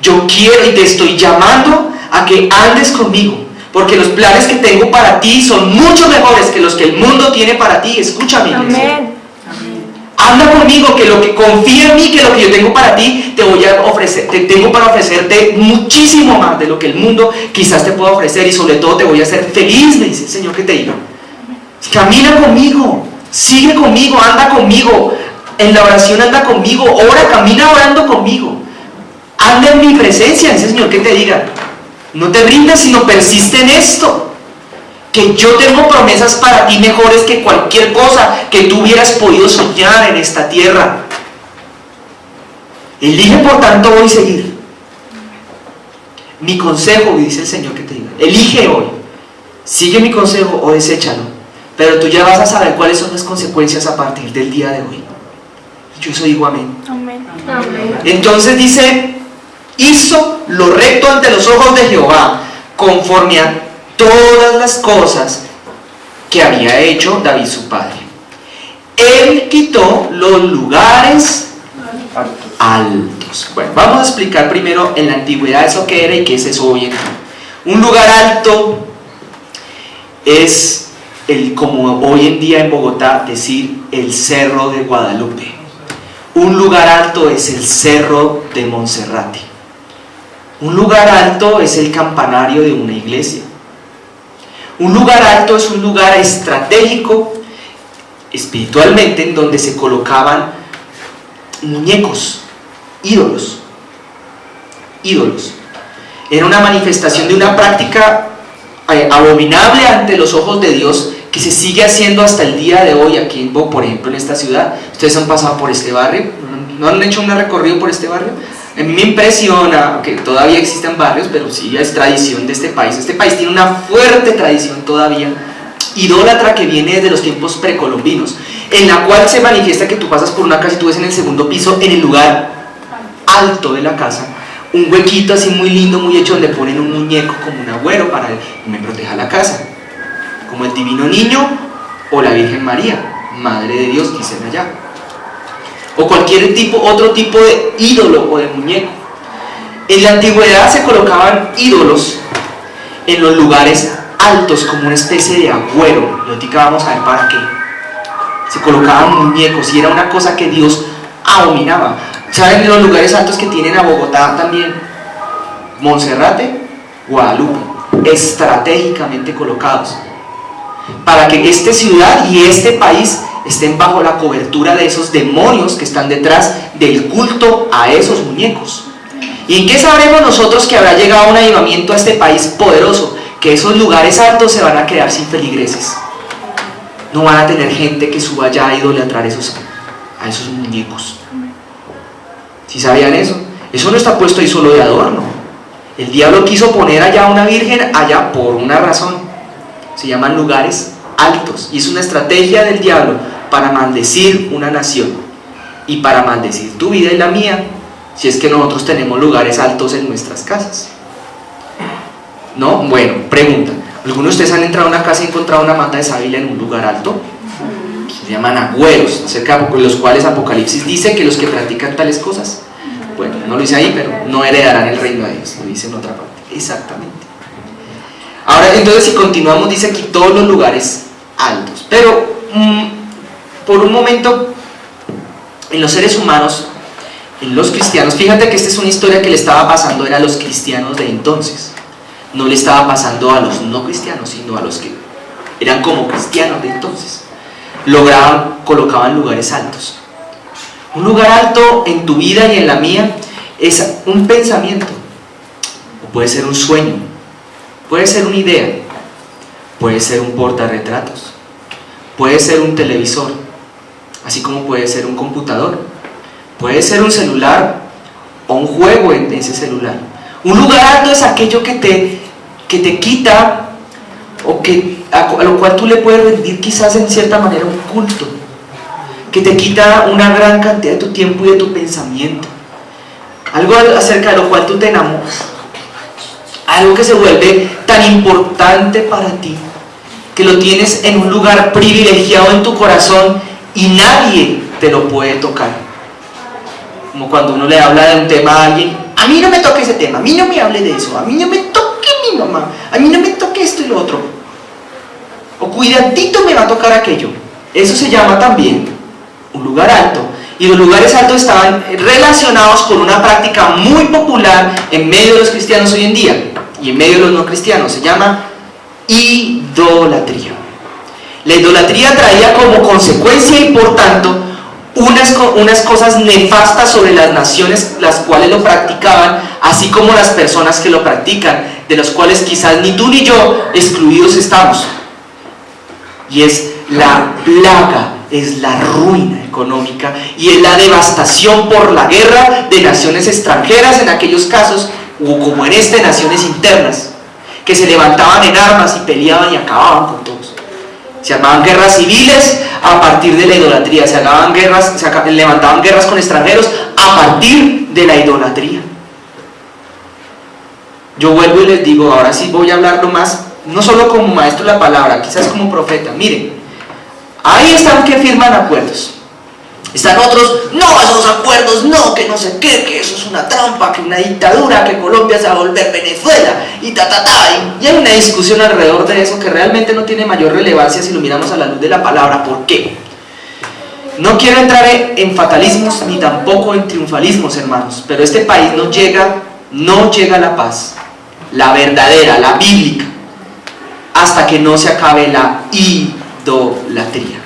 Yo quiero y te estoy llamando a que andes conmigo, porque los planes que tengo para ti son mucho mejores que los que el mundo tiene para ti. Escúchame, iglesia. Amén. Anda conmigo, que lo que confía en mí, que lo que yo tengo para ti, te voy a ofrecer, tengo para ofrecerte muchísimo más de lo que el mundo quizás te pueda ofrecer, y sobre todo te voy a hacer feliz, me dice el Señor que te diga. Camina conmigo, sigue conmigo, anda conmigo, en la oración anda conmigo, ora, camina orando conmigo, anda en mi presencia, dice el Señor que te diga. No te rindas, sino persiste en esto. Que yo tengo promesas para ti mejores que cualquier cosa que tú hubieras podido soñar en esta tierra. Elige por tanto hoy seguir. Mi consejo, dice el Señor que te diga, elige hoy. Sigue mi consejo o deséchalo. Pero tú ya vas a saber cuáles son las consecuencias a partir del día de hoy. Yo eso digo amén. Amén. Entonces dice, hizo lo recto ante los ojos de Jehová, conforme a todas las cosas que había hecho David su padre. Él quitó los lugares altos. Bueno, vamos a explicar primero en la antigüedad eso que era y qué es eso hoy en día. Un lugar alto es como hoy en día en Bogotá decir el Cerro de Guadalupe. Un lugar alto es el Cerro de Monserrate. Un lugar alto es el campanario de una iglesia. Un lugar alto es un lugar estratégico espiritualmente en donde se colocaban muñecos, ídolos. Era una manifestación de una práctica abominable ante los ojos de Dios que se sigue haciendo hasta el día de hoy aquí, por ejemplo, en esta ciudad. Ustedes han pasado por este barrio, ¿no han hecho un recorrido por este barrio? A mí me impresiona que todavía existen barrios, pero sí es tradición de este país. Este país tiene una fuerte tradición todavía idólatra que viene desde los tiempos precolombinos, en la cual se manifiesta que tú pasas por una casa y tú ves en el segundo piso, en el lugar alto de la casa, un huequito así muy lindo, muy hecho, donde ponen un muñeco como un agüero para que me proteja la casa, como el Divino Niño o la Virgen María, Madre de Dios, dicen allá, o cualquier otro tipo de ídolo o de muñeco. En la antigüedad se colocaban ídolos en los lugares altos como una especie de agüero, y ahorita vamos a ver para qué. Se colocaban muñecos y era una cosa que Dios abominaba. ¿Saben los lugares altos que tienen a Bogotá también? Monserrate, Guadalupe, estratégicamente colocados, para que esta ciudad y este país estén bajo la cobertura de esos demonios que están detrás del culto a esos muñecos. ¿Y en qué sabremos nosotros que habrá llegado un avivamiento a este país poderoso? Que esos lugares altos se van a quedar sin feligreses. No van a tener gente que suba allá a idolatrar a esos muñecos. ¿Sí sabían eso? Eso no está puesto ahí solo de adorno. El diablo quiso poner allá una virgen allá por una razón. Se llaman lugares altos. Y es una estrategia del diablo para maldecir una nación y para maldecir tu vida y la mía, si es que nosotros tenemos lugares altos en nuestras casas. ¿No? Bueno, pregunta. ¿Algunos de ustedes han entrado a una casa y encontrado una mata de sábila en un lugar alto? Se llaman agüeros, acerca de los cuales Apocalipsis dice que los que practican tales cosas, bueno, no lo dice ahí, pero no heredarán el reino de Dios, lo dice en otra parte. Exactamente. Ahora, entonces, si continuamos, dice aquí todos los lugares altos. Pero, por un momento, en los seres humanos, en los cristianos, fíjate que esta es una historia que le estaba pasando era a los cristianos de entonces. No le estaba pasando a los no cristianos, sino a los que eran como cristianos de entonces. Colocaban lugares altos. Un lugar alto en tu vida y en la mía es un pensamiento, o puede ser un sueño, puede ser una idea, puede ser un portarretratos, puede ser un televisor, así como puede ser un computador, puede ser un celular o un juego en ese celular. Un lugar alto es aquello que te quita o a lo cual tú le puedes rendir quizás en cierta manera un culto, que te quita una gran cantidad de tu tiempo y de tu pensamiento, algo acerca de lo cual tú te enamoras, algo que se vuelve tan importante para ti, que lo tienes en un lugar privilegiado en tu corazón y nadie te lo puede tocar. Como cuando uno le habla de un tema a alguien: a mí no me toque ese tema, a mí no me hable de eso, a mí no me toque mi mamá, a mí no me toque esto y lo otro, o cuidadito me va a tocar aquello. Eso se llama también un lugar alto. Y los lugares altos estaban relacionados con una práctica muy popular en medio de los cristianos hoy en día y en medio de los no cristianos. Se llama idolatría. La idolatría traía como consecuencia y por tanto unas cosas nefastas sobre las naciones las cuales lo practicaban, así como las personas que lo practican, de los cuales quizás ni tú ni yo excluidos estamos. Y es la plaga, es la ruina económica y es la devastación por la guerra de naciones extranjeras, en aquellos casos, o como en este, naciones internas, que se levantaban en armas y peleaban y acababan con todos. Se armaban guerras civiles a partir de la idolatría, se levantaban guerras con extranjeros a partir de la idolatría. Yo vuelvo y les digo, ahora sí voy a hablarlo más, no solo como maestro de la palabra, quizás como profeta. Miren, ahí están que firman acuerdos. Están otros: no, esos acuerdos no, que no sé qué, que eso es una trampa, que una dictadura, que Colombia se va a volver Venezuela, y y hay una discusión alrededor de eso que realmente no tiene mayor relevancia si lo miramos a la luz de la palabra. ¿Por qué? No quiero entrar en fatalismos ni tampoco en triunfalismos, hermanos, pero este país no llega a la paz, la verdadera, la bíblica, hasta que no se acabe la idolatría.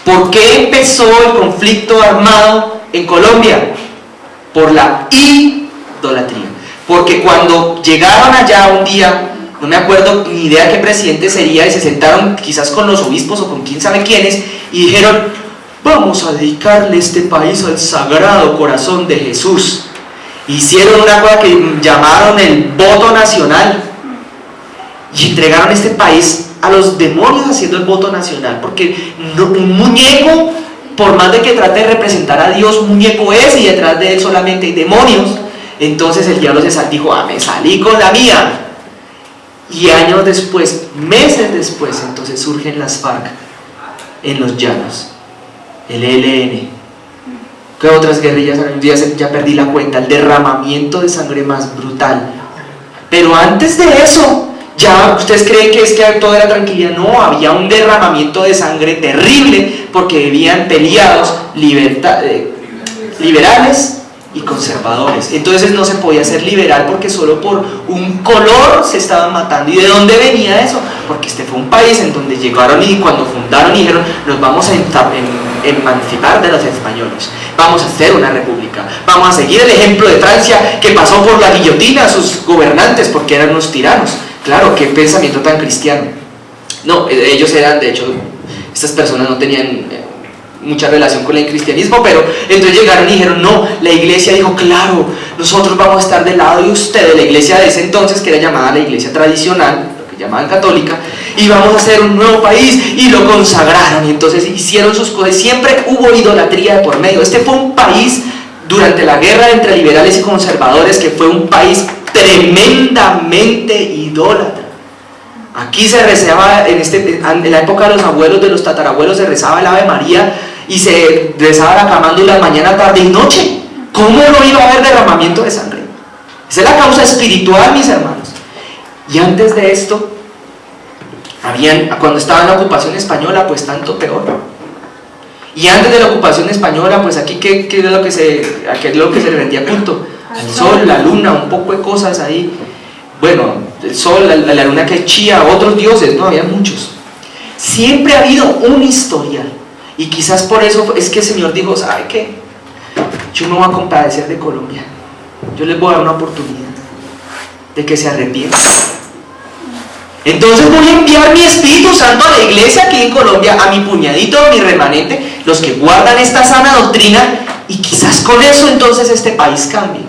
¿Por qué empezó el conflicto armado en Colombia? Por la idolatría. Porque cuando llegaron allá un día, no me acuerdo ni idea qué presidente sería, y se sentaron quizás con los obispos o con quién sabe quiénes, y dijeron: vamos a dedicarle este país al Sagrado Corazón de Jesús. Hicieron una cosa que llamaron el voto nacional y entregaron este país a los demonios haciendo el voto nacional, porque un muñeco, por más de que trate de representar a Dios, muñeco es, y detrás de él solamente hay demonios. Entonces el diablo dijo: me salí con la mía. Y años después, meses después, entonces surgen las FARC en los llanos, el ELN. ¿Qué otras guerrillas? Ya perdí la cuenta. El derramamiento de sangre más brutal. Pero antes de eso, ¿ya ustedes creen que es que todo era tranquilidad? No, había un derramamiento de sangre terrible, porque vivían peleados liberales y conservadores. Entonces no se podía ser liberal porque solo por un color se estaban matando. ¿Y de dónde venía eso? Porque este fue un país en donde llegaron y cuando fundaron dijeron: nos vamos a emancipar de los españoles, vamos a hacer una república, vamos a seguir el ejemplo de Francia, que pasó por la guillotina a sus gobernantes porque eran unos tiranos. Claro, qué pensamiento tan cristiano. No, ellos eran, de hecho, estas personas no tenían mucha relación con el cristianismo, pero entonces llegaron y dijeron: no, la iglesia dijo: claro, nosotros vamos a estar del lado de ustedes, la iglesia de ese entonces, que era llamada la iglesia tradicional, lo que llamaban católica, y vamos a hacer un nuevo país, y lo consagraron, y entonces hicieron sus cosas. Siempre hubo idolatría de por medio. Este fue un país, durante la guerra entre liberales y conservadores, que fue un país tremendamente idólatra. Aquí se rezaba, en la época de los abuelos, de los tatarabuelos, se rezaba el Ave María y se rezaba la camándula mañana, tarde y noche. ¿Cómo no iba a haber derramamiento de sangre? Esa es la causa espiritual, mis hermanos. Y antes de esto, cuando estaba en la ocupación española, pues tanto peor. Y antes de la ocupación española, pues aquí ¿qué es lo que se le rendía culto? Al sol, la luna, un poco de cosas ahí. Bueno, el sol, la luna que es Chía, otros dioses, no, había muchos. Siempre ha habido un historial. Y quizás por eso es que el Señor dijo: ¿sabe qué? Yo me voy a compadecer de Colombia. Yo les voy a dar una oportunidad de que se arrepientan. Entonces voy a enviar mi Espíritu Santo a la iglesia aquí en Colombia, a mi puñadito, a mi remanente, los que guardan esta sana doctrina, y quizás con eso entonces este país cambie.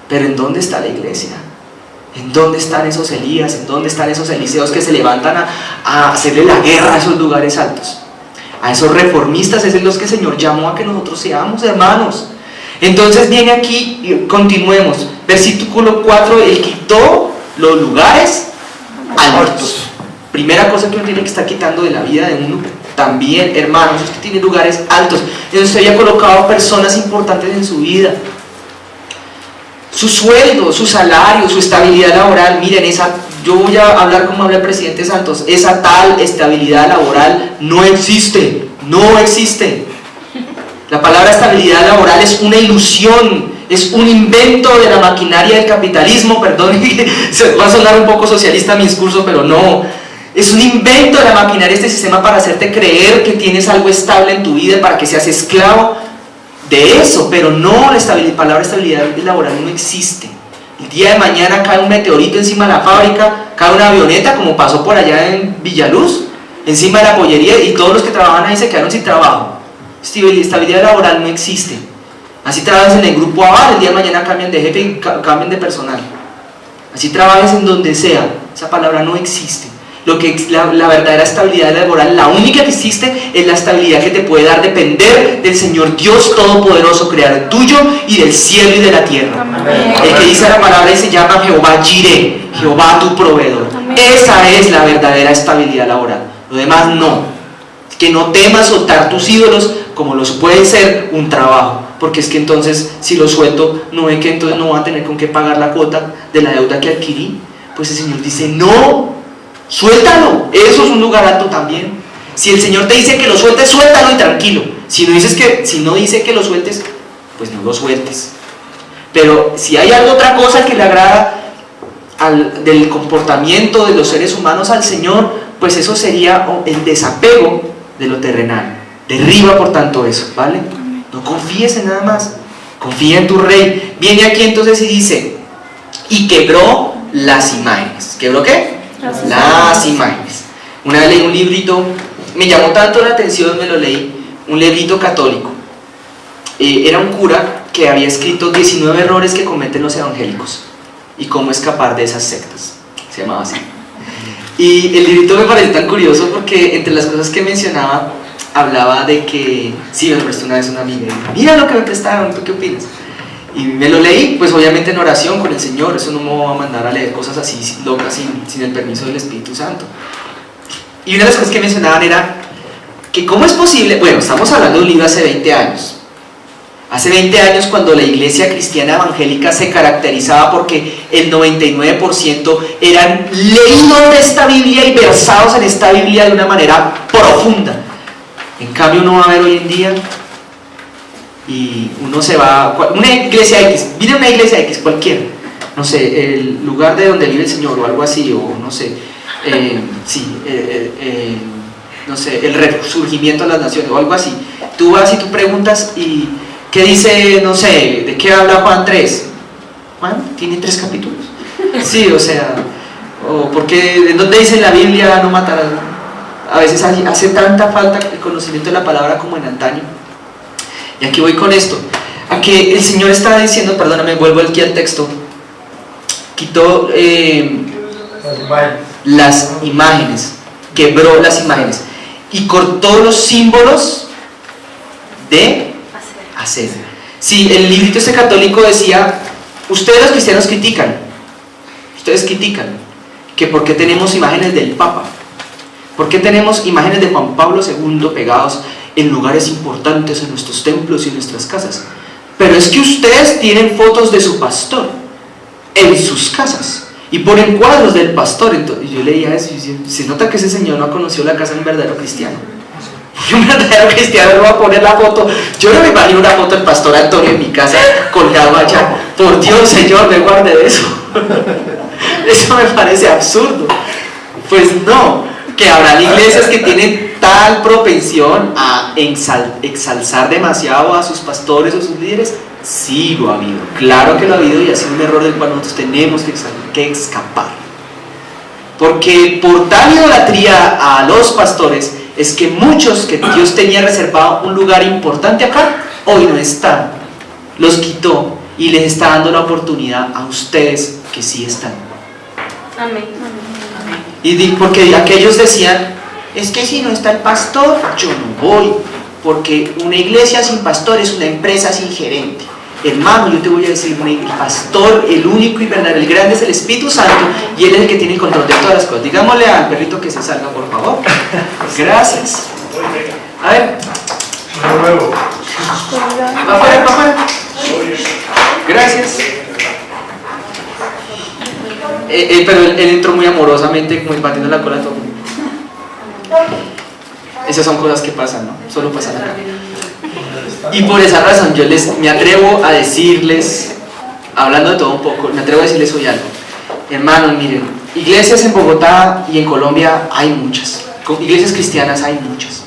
Pero ¿en dónde está la iglesia? ¿En dónde están esos Elías? ¿En dónde están esos Eliseos que se levantan a hacerle la guerra a esos lugares altos? A esos reformistas, es los que el Señor llamó a que nosotros seamos, hermanos. Entonces viene aquí y continuemos. Versículo 4: Él quitó los lugares altos. Primera cosa que uno tiene que estar quitando de la vida de uno. También, hermanos, usted tiene lugares altos. Usted haya colocado personas importantes en su vida. Su sueldo, su salario, su estabilidad laboral. Miren, yo voy a hablar como habla el presidente Santos. Esa tal estabilidad laboral no existe. No existe. La palabra estabilidad laboral es una ilusión, es un invento de la maquinaria del capitalismo. Perdón, va a sonar un poco socialista mi discurso, pero no. Es un invento de la maquinaria de este sistema para hacerte creer que tienes algo estable en tu vida, para que seas esclavo de eso, pero no, la palabra estabilidad laboral no existe. El día de mañana cae un meteorito encima de la fábrica, cae una avioneta, como pasó por allá en Villaluz, encima de la pollería, y todos los que trabajan ahí se quedaron sin trabajo. Estabilidad laboral no existe. Así trabajas en el grupo Aval, el día de mañana cambian de jefe y cambian de personal. Así trabajes en donde sea, esa palabra no existe. La verdadera estabilidad laboral, la única que existe, es la estabilidad que te puede dar depender del Señor Dios Todopoderoso, creador tuyo y del cielo y de la tierra. Amén. El que dice la palabra y se llama Jehová Jireh, Jehová tu proveedor. Amén. Esa es la verdadera estabilidad laboral. Lo demás no. Que no temas soltar tus ídolos, como los puede ser un trabajo, porque es que entonces si lo suelto, no es que entonces no voy a tener con qué pagar la cuota de la deuda que adquirí. Pues el Señor dice: no, suéltalo. Eso es un lugar alto también. Si el Señor te dice que lo sueltes, suéltalo y tranquilo. Si no dice que lo sueltes, pues no lo sueltes. Pero si hay otra cosa que le agrada del comportamiento de los seres humanos al Señor, pues eso sería el desapego de lo terrenal. Derriba por tanto eso, ¿vale? No confíes en nada más, confía en tu Rey. Viene aquí entonces y dice: y quebró las imágenes. ¿Quebró qué? Las imágenes. Una vez leí un librito, me llamó tanto la atención, me lo leí, un librito católico. Era un cura que había escrito 19 errores que cometen los evangélicos y cómo escapar de esas sectas. Se llamaba así. Y el librito me pareció tan curioso porque entre las cosas que mencionaba, hablaba de que, sí, me lo prestó una vez una amiga, y, mira lo que me prestaron, ¿tú qué opinas? Y me lo leí, pues obviamente en oración con el Señor. Eso no me va a mandar a leer cosas así locas sin el permiso del Espíritu Santo. Y una de las cosas que mencionaban era que cómo es posible, bueno, estamos hablando de un libro hace 20 años. Hace 20 años, cuando la iglesia cristiana evangélica se caracterizaba porque el 99% eran leídos de esta Biblia y versados en esta Biblia de una manera profunda. En cambio, no va a haber hoy en día y uno se va, una iglesia X, viene una iglesia X cualquiera, no sé, el lugar de donde vive el Señor o algo así, o no sé, no sé, el resurgimiento de las naciones o algo así. Tú vas y tú preguntas y ¿qué dice, no sé, de qué habla Juan 3? Juan tiene 3 capítulos. Sí, o sea, o porque ¿en dónde dice en la Biblia no matarás? A veces hace tanta falta el conocimiento de la palabra como en antaño. Y aquí voy con esto, a que el Señor está diciendo, perdóname, vuelvo aquí al texto, quitó las imágenes, quebró las imágenes y cortó los símbolos de hacer. Sí, el librito este católico decía, ustedes los cristianos critican que por qué tenemos imágenes del Papa, por qué tenemos imágenes de Juan Pablo II pegados en lugares importantes en nuestros templos y en nuestras casas, pero es que ustedes tienen fotos de su pastor en sus casas y ponen cuadros del pastor. Entonces, yo leía eso y se nota que ese señor no conoció la casa de un verdadero cristiano. Un verdadero cristiano no va a poner la foto. Yo no me imagino una foto del pastor Antonio en mi casa colgado allá. Por Dios, Señor, me guarde de eso. Eso me parece absurdo. Pues no, que habrán iglesias que tienen tal propensión a exalzar demasiado a sus pastores o sus líderes. Sí, lo ha habido, claro que lo ha habido, y ha sido un error del cual nosotros tenemos que escapar, porque por tal idolatría a los pastores es que muchos que Dios tenía reservado un lugar importante acá, hoy no están, los quitó y les está dando la oportunidad a ustedes que sí están. Amén. Y porque aquellos decían, es que si no está el pastor, yo no voy, porque una iglesia sin pastor es una empresa sin gerente. Hermano, yo te voy a decir, el pastor, el único y verdadero, el grande es el Espíritu Santo, y Él es el que tiene el control de todas las cosas. Digámosle al perrito que se salga, por favor. Gracias. A ver. Va afuera. Gracias. Pero él entró muy amorosamente, como batiendo la cola a todo. Esas son cosas que pasan, ¿no? Solo pasan acá. Y por esa razón yo me atrevo a decirles, hablando de todo un poco, me atrevo a decirles hoy algo. Hermanos, miren, iglesias en Bogotá y en Colombia hay muchas. Iglesias cristianas hay muchas.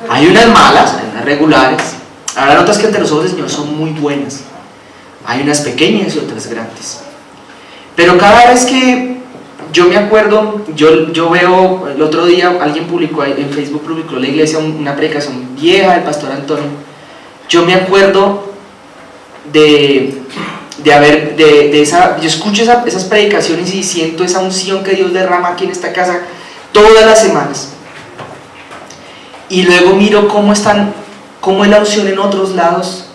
Hay unas malas, hay unas regulares. Habrá otras que ante los ojos del Señor son muy buenas. Hay unas pequeñas y otras grandes. Pero cada vez que yo me acuerdo, yo veo, el otro día alguien publicó en Facebook, publicó la iglesia una predicación vieja del pastor Antonio. Yo me acuerdo de esa, yo escucho esas predicaciones y siento esa unción que Dios derrama aquí en esta casa todas las semanas. Y luego miro cómo es la unción en otros lados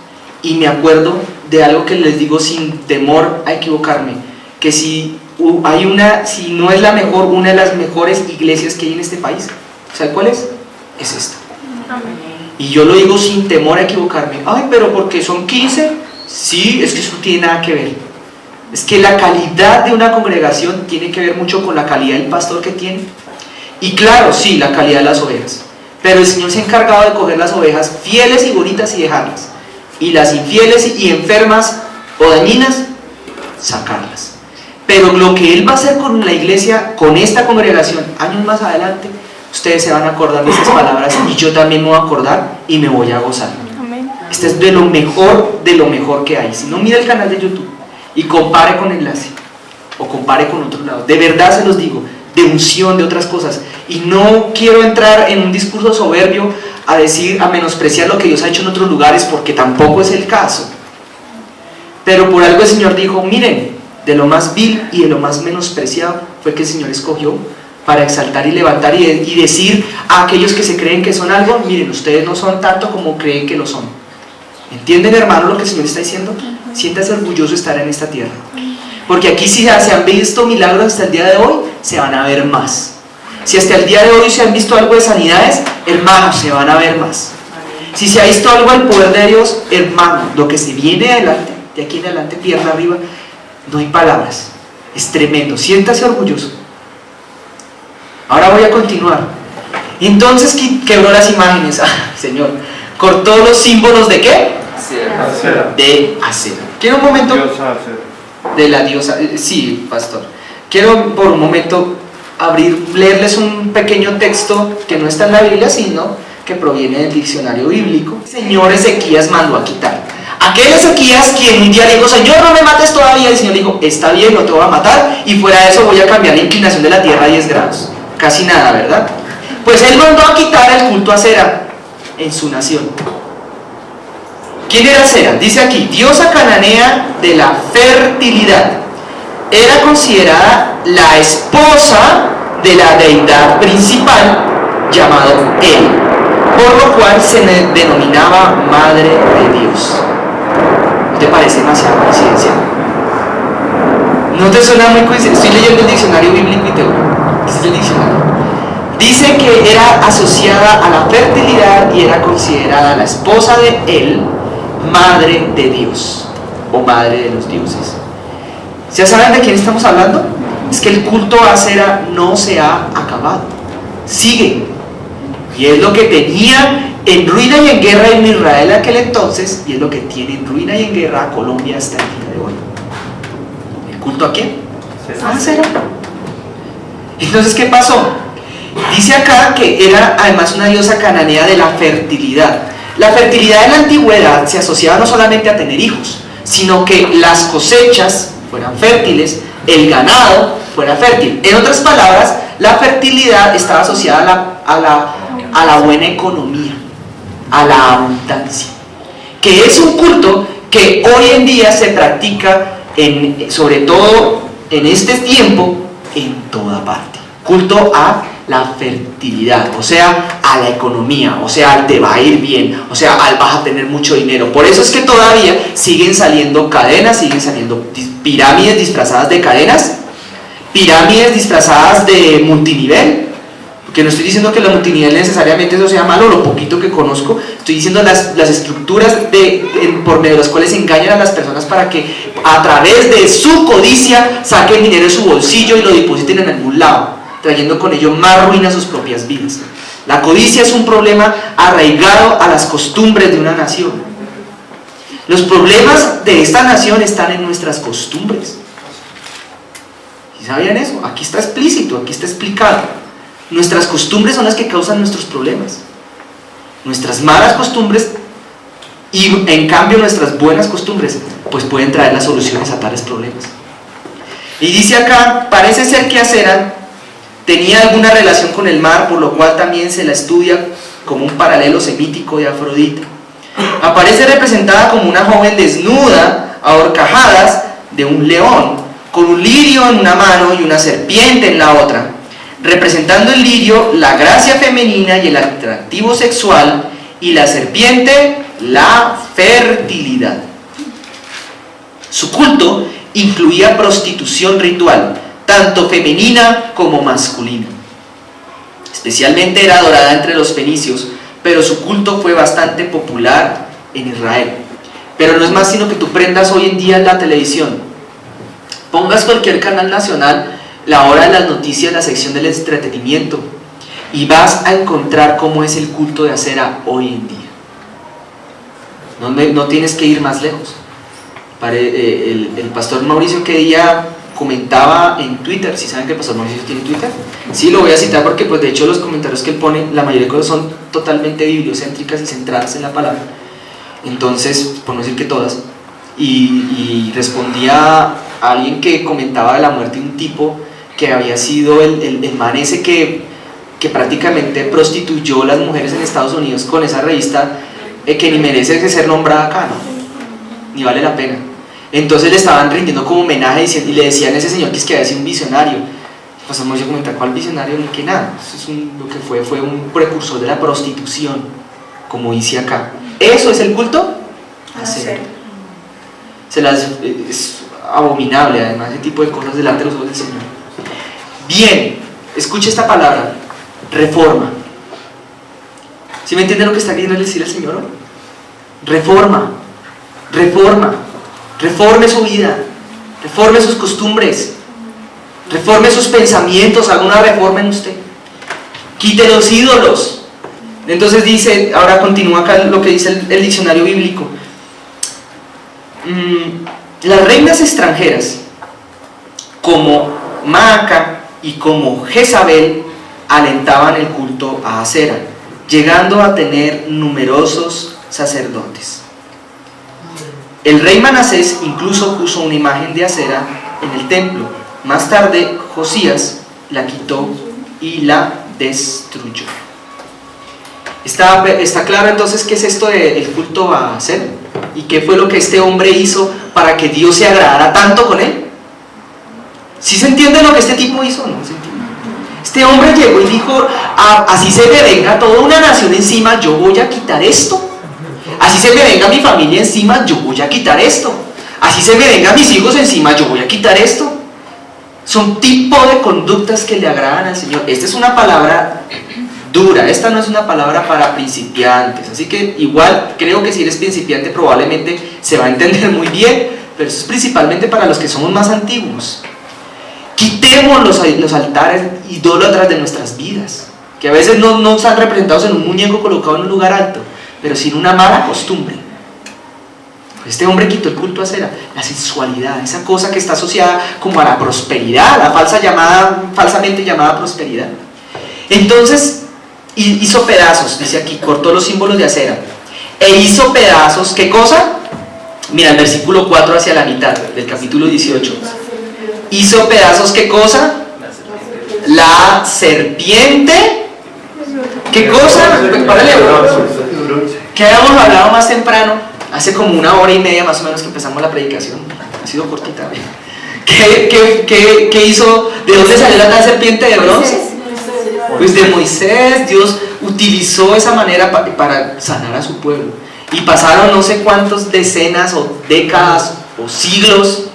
y me acuerdo de algo que les digo sin temor a equivocarme, que si no es la mejor, una de las mejores iglesias que hay en este país, ¿sabe cuál es? Es esta. Amén. Y yo lo digo sin temor a equivocarme. Ay, pero porque son 15, sí, es que eso no tiene nada que ver. Es que la calidad de una congregación tiene que ver mucho con la calidad del pastor que tiene. Y claro, sí, la calidad de las ovejas. Pero el Señor se ha encargado de coger las ovejas fieles y bonitas y dejarlas. Y las infieles y enfermas o dañinas, sacarlas. Pero lo que Él va a hacer con la iglesia, con esta congregación, años más adelante, ustedes se van a acordar de estas palabras y yo también me voy a acordar y me voy a gozar. Amén. Este es de lo mejor que hay. Si no, mira el canal de YouTube y compare con Enlace o compare con otro lado. De verdad se los digo, de unción, de otras cosas. Y no quiero entrar en un discurso soberbio a menospreciar lo que Dios ha hecho en otros lugares, porque tampoco es el caso. Pero por algo el Señor dijo, miren, de lo más vil y de lo más menospreciado fue que el Señor escogió para exaltar y levantar y decir a aquellos que se creen que son algo, miren, ustedes no son tanto como creen que lo son. ¿Entienden, hermano, lo que el Señor está diciendo? Siéntase orgulloso de estar en esta tierra, porque aquí si se han visto milagros hasta el día de hoy, se van a ver más. Si hasta el día de hoy se han visto algo de sanidades, hermanos, se van a ver más. Si se ha visto algo del poder de Dios, hermano, lo que se viene adelante, de aquí en adelante, pierna arriba, no hay palabras, es tremendo. Siéntase orgulloso. Ahora voy a continuar. Entonces quebró las imágenes. Señor, cortó los símbolos ¿de qué? De Acera. Quiero un momento. Diosa Acera. De la diosa. Sí, pastor. Quiero por un momento leerles un pequeño texto que no está en la Biblia, sino que proviene del diccionario bíblico. El Señor Ezequías mandó a quitar. Aquel Ezequías quien un día le dijo: Señor, no me mates todavía. El Señor le dijo: está bien, no te voy a matar, y fuera de eso voy a cambiar la inclinación de la tierra a 10 grados. Casi nada, ¿verdad? Pues él mandó a quitar el culto a Acera en su nación. ¿Quién era Acera? Dice aquí: diosa cananea de la fertilidad. Era considerada la esposa de la deidad principal llamado El, por lo cual se denominaba Madre de Dios. ¿No te parece demasiada coincidencia? ¿No te suena muy coincidencia? Estoy leyendo el diccionario bíblico y teológico. Este es el diccionario. Dice que era asociada a la fertilidad y era considerada la esposa de Él, Madre de Dios o Madre de los dioses. ¿Ya saben de quién estamos hablando? Es que el culto a Acera no se ha acabado, sigue, y es lo que tenía en ruina y en guerra en Israel en aquel entonces, y es lo que tiene en ruina y en guerra a Colombia hasta el día de hoy. ¿El culto a quién? A Acera. Entonces, ¿qué pasó? Dice acá que era además una diosa cananea de la fertilidad. La fertilidad en la antigüedad se asociaba no solamente a tener hijos, sino que las cosechas fueran fértiles, el ganado fuera fértil. En otras palabras, la fertilidad estaba asociada a la buena economía, a la abundancia, que es un culto que hoy en día se practica sobre todo en este tiempo en toda parte. Culto a la fertilidad, o sea, a la economía, o sea, te va a ir bien, o sea, vas a tener mucho dinero. Por eso es que todavía siguen saliendo cadenas, siguen saliendo pirámides disfrazadas de cadenas, pirámides disfrazadas de multinivel, porque no estoy diciendo que la multinivel necesariamente eso sea malo, lo poquito que conozco, estoy diciendo las estructuras por medio de las cuales engañan a las personas para que a través de su codicia saquen dinero de su bolsillo y lo depositen en algún lado, trayendo con ello más ruina a sus propias vidas. La codicia es un problema arraigado a las costumbres de una nación. Los problemas de esta nación están en nuestras costumbres. ¿Sí sabían eso? Aquí está explícito, aquí está explicado. Nuestras costumbres son las que causan nuestros problemas. Nuestras malas costumbres y en cambio nuestras buenas costumbres pues pueden traer las soluciones a tales problemas. Y dice acá, parece ser que Acera tenía alguna relación con el mar, por lo cual también se la estudia como un paralelo semítico de Afrodita. Aparece representada como una joven desnuda, a horcajadas de un león, con un lirio en una mano y una serpiente en la otra, representando el lirio la gracia femenina y el atractivo sexual, y la serpiente la fertilidad. Su culto incluía prostitución ritual, tanto femenina como masculina. Especialmente era adorada entre los fenicios, pero su culto fue bastante popular en Israel. Pero no es más sino que tú prendas hoy en día en la televisión, pongas cualquier canal nacional, la hora de las noticias, la sección del entretenimiento, y vas a encontrar cómo es el culto de Acera hoy en día. No tienes que ir más lejos. El pastor Mauricio que día comentaba en Twitter, ¿sí saben que el pastor Mauricio tiene Twitter? Sí, lo voy a citar porque pues de hecho los comentarios que él pone, la mayoría de cosas son totalmente bibliocéntricas y centradas en la palabra. Entonces, por no decir que todas, y respondía a alguien que comentaba de la muerte de un tipo que había sido el man ese que prácticamente prostituyó a las mujeres en Estados Unidos con esa revista que ni merece ser nombrada acá, ¿no? Ni vale la pena. Entonces le estaban rindiendo como homenaje y le decían a ese señor que es que había sido un visionario. Pasamos a comentar cuál visionario, ni que nada. Eso es lo que fue un precursor de la prostitución, como dice acá. ¿Eso es el culto? Hacer. Es abominable, además, ese tipo de cosas delante de los ojos del Señor. Bien, escuche esta palabra: reforma. ¿Sí me entienden lo que está queriendo decir el Señor? Reforma. Reforme su vida, reforme sus costumbres, reforme sus pensamientos, haga una reforma en usted, quite los ídolos. Entonces dice, ahora continúa acá lo que dice el diccionario bíblico: las reinas extranjeras, como Maaca y como Jezabel, alentaban el culto a Acera, llegando a tener numerosos sacerdotes. El rey Manasés incluso puso una imagen de Acera en el templo. Más tarde, Josías la quitó y la destruyó. ¿Está claro entonces qué es esto del culto a Acera? ¿Y qué fue lo que este hombre hizo para que Dios se agradara tanto con él? ¿Sí se entiende lo que este tipo hizo? No se entiende. Este hombre llegó y dijo, así se me venga toda una nación encima, yo voy a quitar esto. Así se me venga mi familia encima, yo voy a quitar esto. Así se me vengan mis hijos encima, yo voy a quitar esto. Son tipo de conductas que le agradan al Señor. Esta es una palabra dura, esta no es una palabra para principiantes, así que igual creo que si eres principiante probablemente se va a entender muy bien, pero eso es principalmente para los que somos más antiguos. Quitemos los altares idólatras de nuestras vidas, que a veces no están representados en un muñeco colocado en un lugar alto, pero sin una mala costumbre. Este hombre quitó el culto a Acera, la sensualidad, esa cosa que está asociada como a la prosperidad, la falsamente llamada prosperidad. Entonces hizo pedazos, dice aquí, cortó los símbolos de Acera e hizo pedazos, ¿qué cosa? Mira el versículo 4 hacia la mitad del capítulo 18. Hizo pedazos, ¿qué cosa? La serpiente. ¿Qué cosa? ¿Qué habíamos hablado más temprano? Hace como 1 hora y media más o menos que empezamos la predicación. Ha sido cortita. ¿Qué hizo? ¿De dónde salió la serpiente de bronce? Pues de Moisés. Dios utilizó esa manera para sanar a su pueblo. Y pasaron no sé cuántas decenas o décadas o siglos.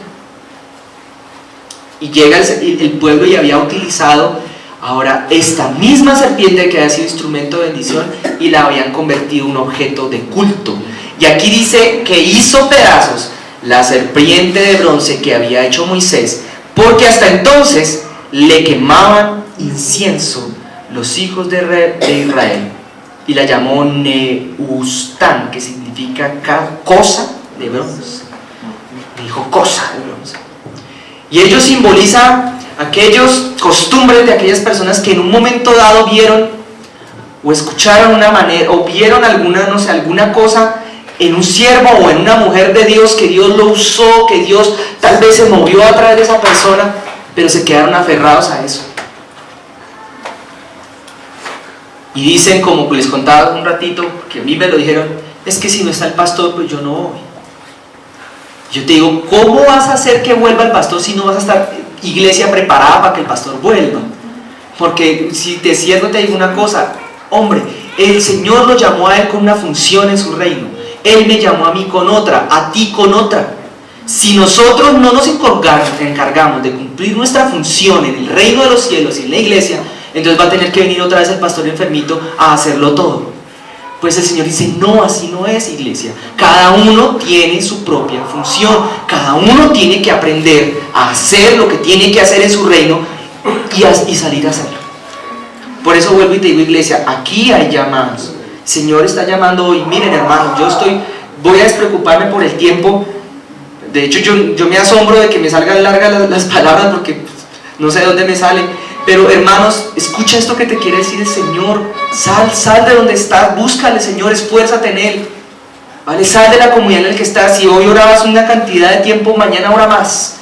Y llega el pueblo y había utilizado ahora esta misma serpiente que había sido instrumento de bendición y la habían convertido en un objeto de culto. Y aquí dice que hizo pedazos la serpiente de bronce que había hecho Moisés, porque hasta entonces le quemaban incienso los hijos de Israel, y la llamó Nehushtan, que significa cosa de bronce. Dijo cosa de bronce. Y ello simboliza aquellas costumbres de aquellas personas que en un momento dado vieron o escucharon una manera o vieron alguna cosa en un siervo o en una mujer de Dios, que Dios lo usó, que Dios tal vez se movió a través de esa persona, pero se quedaron aferrados a eso. Y dicen, como les contaba un ratito, que a mí me lo dijeron, es que si no está el pastor, pues yo no voy. Yo te digo, ¿cómo vas a hacer que vuelva el pastor si no vas a estar iglesia preparada para que el pastor vuelva? Porque si te cierro te digo una cosa, hombre, el Señor lo llamó a él con una función en su reino. Él me llamó a mí con otra, a ti con otra. Si nosotros no nos encargamos de cumplir nuestra función en el reino de los cielos y en la iglesia, entonces va a tener que venir otra vez el pastor enfermito a hacerlo todo. Pues el Señor dice, no, así no es, iglesia. Cada uno tiene su propia función. Cada uno tiene que aprender a hacer lo que tiene que hacer en su reino y salir a hacerlo. Por eso vuelvo y te digo, iglesia, aquí hay llamados. El Señor está llamando hoy. Miren, hermanos, voy a despreocuparme por el tiempo. De hecho, yo me asombro de que me salgan largas las palabras porque no sé de dónde me salen. Pero hermanos, escucha esto que te quiere decir el Señor. Sal de donde estás, búscale, Señor, esfuérzate en Él, ¿vale? Sal de la comunidad en la que estás. Si hoy orabas una cantidad de tiempo, mañana ora más.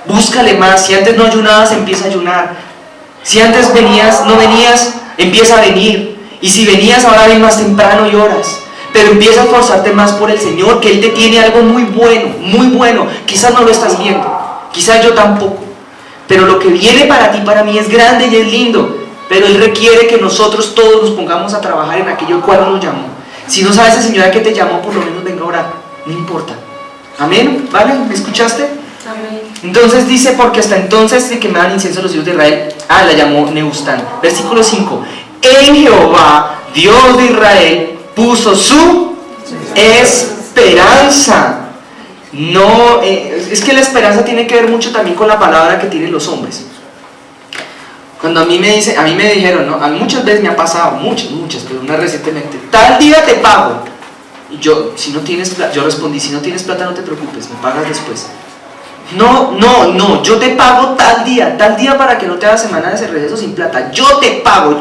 Búscale más. Si antes no ayunabas, empieza a ayunar. Si antes no venías, empieza a venir. Y si venías, ahora ven más temprano y oras. Pero empieza a esforzarte más por el Señor, que Él te tiene algo muy bueno, muy bueno. Quizás no lo estás viendo, quizás yo tampoco. Pero lo que viene para ti, para mí, es grande y es lindo. Pero Él requiere que nosotros todos nos pongamos a trabajar en aquello al cual nos llamó. Si no sabes, Señora, que te llamó, por lo menos venga a orar. No importa. Amén. ¿Vale? ¿Me escuchaste? Amén. Entonces dice, porque hasta entonces se quemaban incienso los hijos de Israel. La llamó Nehushtan. Versículo 5. En Jehová, Dios de Israel, puso su esperanza. No, es que la esperanza tiene que ver mucho también con la palabra que tienen los hombres. Cuando a mí me dijeron, ¿no? A mí muchas veces me ha pasado, muchas, pero una recientemente, tal día te pago. Y yo respondí, si no tienes plata no te preocupes, me pagas después. No, yo te pago tal día para que no te hagas semanas de regreso sin plata. Yo te pago.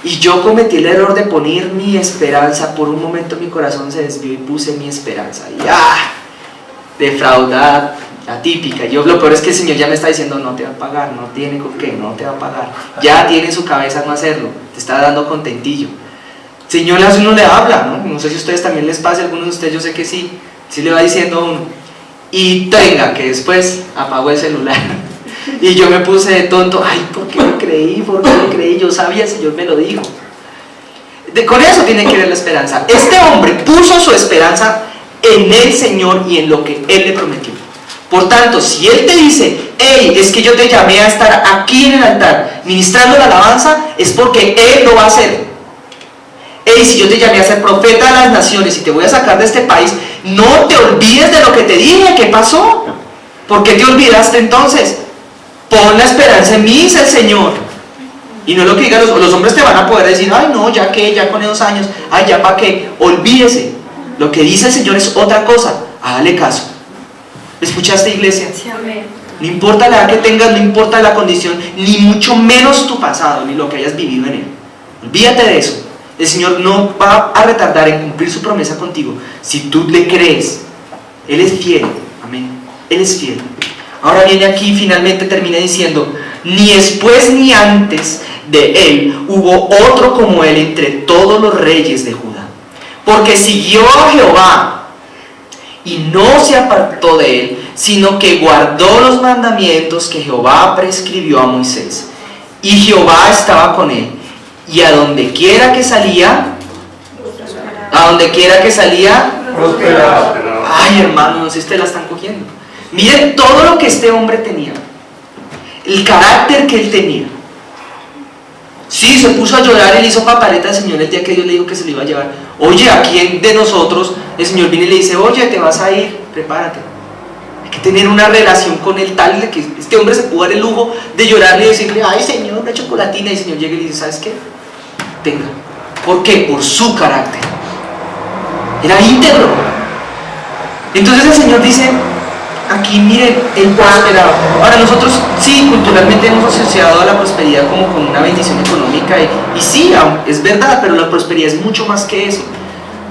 Y yo cometí el error de poner mi esperanza. Por un momento mi corazón se desvió y puse mi esperanza. Y defraudada, atípica. Lo peor es que el Señor ya me está diciendo, no te va a pagar, no tiene con qué, no te va a pagar. Ya tiene en su cabeza no hacerlo, te está dando contentillo. El Señor a uno le habla, ¿no? No sé si a ustedes también les pasa, a algunos de ustedes yo sé que sí le va diciendo a uno. Y tenga, que después apagó el celular. Y yo me puse de tonto, ¿por qué le creí? Yo sabía, el Señor me lo dijo. Con eso tiene que ver la esperanza. Este hombre puso su esperanza en el Señor y en lo que Él le prometió. Por tanto, si Él te dice, hey, es que yo te llamé a estar aquí en el altar ministrando la alabanza, es porque Él lo va a hacer. Hey, si yo te llamé a ser profeta de las naciones y te voy a sacar de este país, no te olvides de lo que te dije. ¿Qué pasó? ¿Por qué te olvidaste entonces? Pon la esperanza en mí, dice el Señor. Y no es lo que digan los hombres, te van a poder decir, ay no, ya con esos años, ay ya para qué, olvídese. Lo que dice el Señor es otra cosa, hágale caso. ¿Escuchaste, iglesia? Sí, amén. No importa la edad que tengas, no importa la condición, ni mucho menos tu pasado, ni lo que hayas vivido en él. Olvídate de eso. El Señor no va a retardar en cumplir su promesa contigo si tú le crees. Él es fiel, amén. Él es fiel. Ahora viene aquí y finalmente termina diciendo, ni después ni antes de él hubo otro como él entre todos los reyes de Judá, porque siguió a Jehová y no se apartó de él, sino que guardó los mandamientos que Jehová prescribió a Moisés, y Jehová estaba con él, y a donde quiera que salía prosperaba. Ay, hermano, no sé si ustedes la están cogiendo. Miren todo lo que este hombre tenía, el carácter que él tenía. Sí, se puso a llorar y le hizo papaleta al Señor el día que Dios le dijo que se lo iba a llevar. Oye, ¿a quién de nosotros el Señor viene y le dice, oye, te vas a ir, prepárate? Hay que tener una relación con él tal de que este hombre se pudo dar el lujo de llorarle y decirle, ay Señor, una chocolatina, y el Señor llega y le dice, ¿sabes qué? Tenga. ¿Por qué? Por su carácter. Era íntegro. Entonces el Señor dice, aquí miren, el prosperado. Ahora nosotros sí, culturalmente hemos asociado a la prosperidad como con una bendición económica y sí, es verdad, pero la prosperidad es mucho más que eso.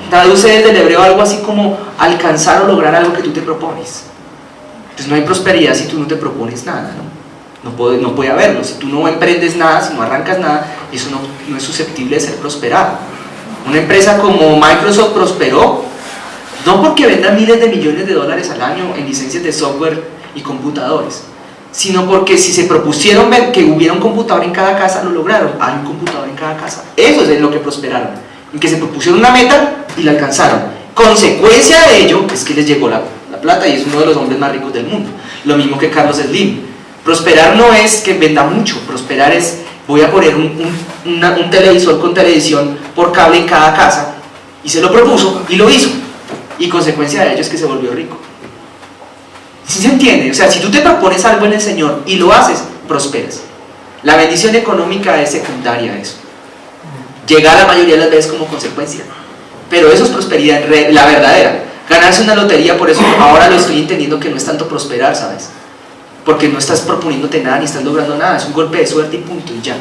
Traduce desde el hebreo algo así como alcanzar o lograr algo que tú te propones. Entonces no hay prosperidad si tú no te propones nada, ¿no? No puede haberlo. Si tú no emprendes nada, si no arrancas nada, eso no es susceptible de ser prosperado. Una empresa como Microsoft prosperó no porque venda miles de millones de dólares al año en licencias de software y computadores, sino porque si se propusieron que hubiera un computador en cada casa, lo lograron. Hay un computador en cada casa. Eso es en lo que prosperaron, en que se propusieron una meta y la alcanzaron. Consecuencia de ello es que les llegó la plata y es uno de los hombres más ricos del mundo. Lo mismo que Carlos Slim. Prosperar no es que venda mucho, prosperar es voy a poner un televisor con televisión por cable en cada casa, y se lo propuso y lo hizo. Y consecuencia de ello es que se volvió rico. ¿Sí se entiende? O sea, si tú te propones algo en el Señor y lo haces, prosperas. La bendición económica es secundaria a eso. Llega la mayoría de las veces como consecuencia. Pero eso es prosperidad, la verdadera. Ganarse una lotería, por eso ahora lo estoy entendiendo que no es tanto prosperar, ¿sabes? Porque no estás proponiéndote nada ni estás logrando nada. Es un golpe de suerte y punto, y ya.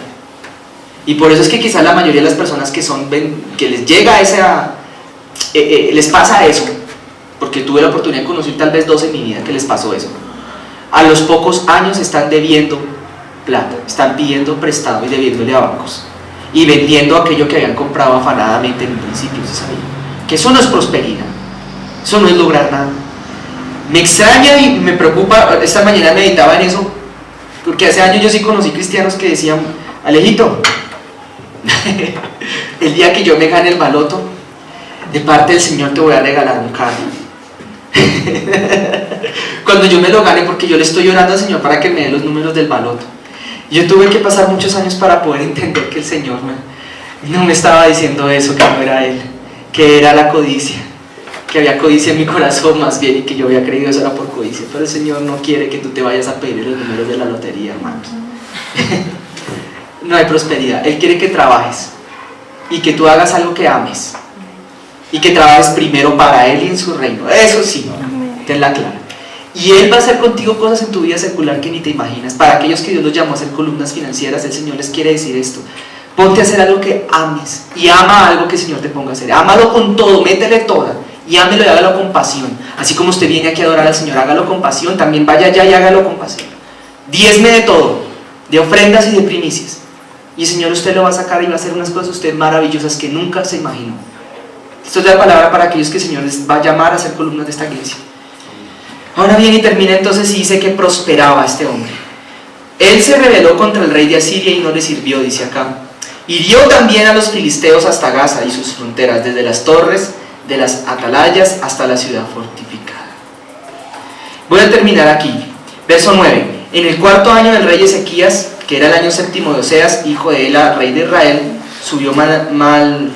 Y por eso es que quizás la mayoría de las personas que les llega esa... les pasa eso, porque tuve la oportunidad de conocer tal vez 2 en mi vida que les pasó eso. A los pocos años están debiendo plata, están pidiendo prestado y debiéndole a bancos y vendiendo aquello que habían comprado afanadamente en un principio. ¿Se sabía? Que eso no es prosperidad, eso no es lograr nada. Me extraña y me preocupa. Esta mañana meditaba en eso, porque hace años yo sí conocí cristianos que decían, Alejito, el día que yo me gane el baloto, de parte del Señor te voy a regalar un carro. Cuando yo me lo gane, porque yo le estoy orando al Señor para que me dé los números del baloto. Yo tuve que pasar muchos años para poder entender que el Señor no me estaba diciendo eso, que no era Él, que era la codicia, que había codicia en mi corazón más bien, y que yo había creído eso era por codicia. Pero el Señor no quiere que tú te vayas a pedir los números de la lotería, hermanos. No hay prosperidad. Él quiere que trabajes y que tú hagas algo que ames. y que trabajes primero para Él y en su reino. Eso sí, tenla clara. Y Él va a hacer contigo cosas en tu vida secular que ni te imaginas. Para aquellos que Dios los llamó a ser columnas financieras, el Señor les quiere decir esto: ponte a hacer algo que ames, y ama algo que el Señor te ponga a hacer. Ámalo con todo, métele toda, y ámelo y hágalo con pasión. Así como usted viene aquí a adorar al Señor, hágalo con pasión, también vaya allá y hágalo con pasión. Diezme de todo, de ofrendas y de primicias, y el Señor usted lo va a sacar y va a hacer unas cosas usted maravillosas que nunca se imaginó. Esto es la palabra para aquellos que el Señor les va a llamar a ser columnas de esta iglesia. Ahora bien, y termina entonces y dice que prosperaba este hombre. Él se rebeló contra el rey de Asiria y no le sirvió, dice acá. Hirió también a los filisteos hasta Gaza y sus fronteras, desde las torres de las atalayas hasta la ciudad fortificada. Voy a terminar aquí. Verso 9. En el 4º año del rey Ezequías, que era el año 7º de Oseas, hijo de Ela, rey de Israel, subió Salman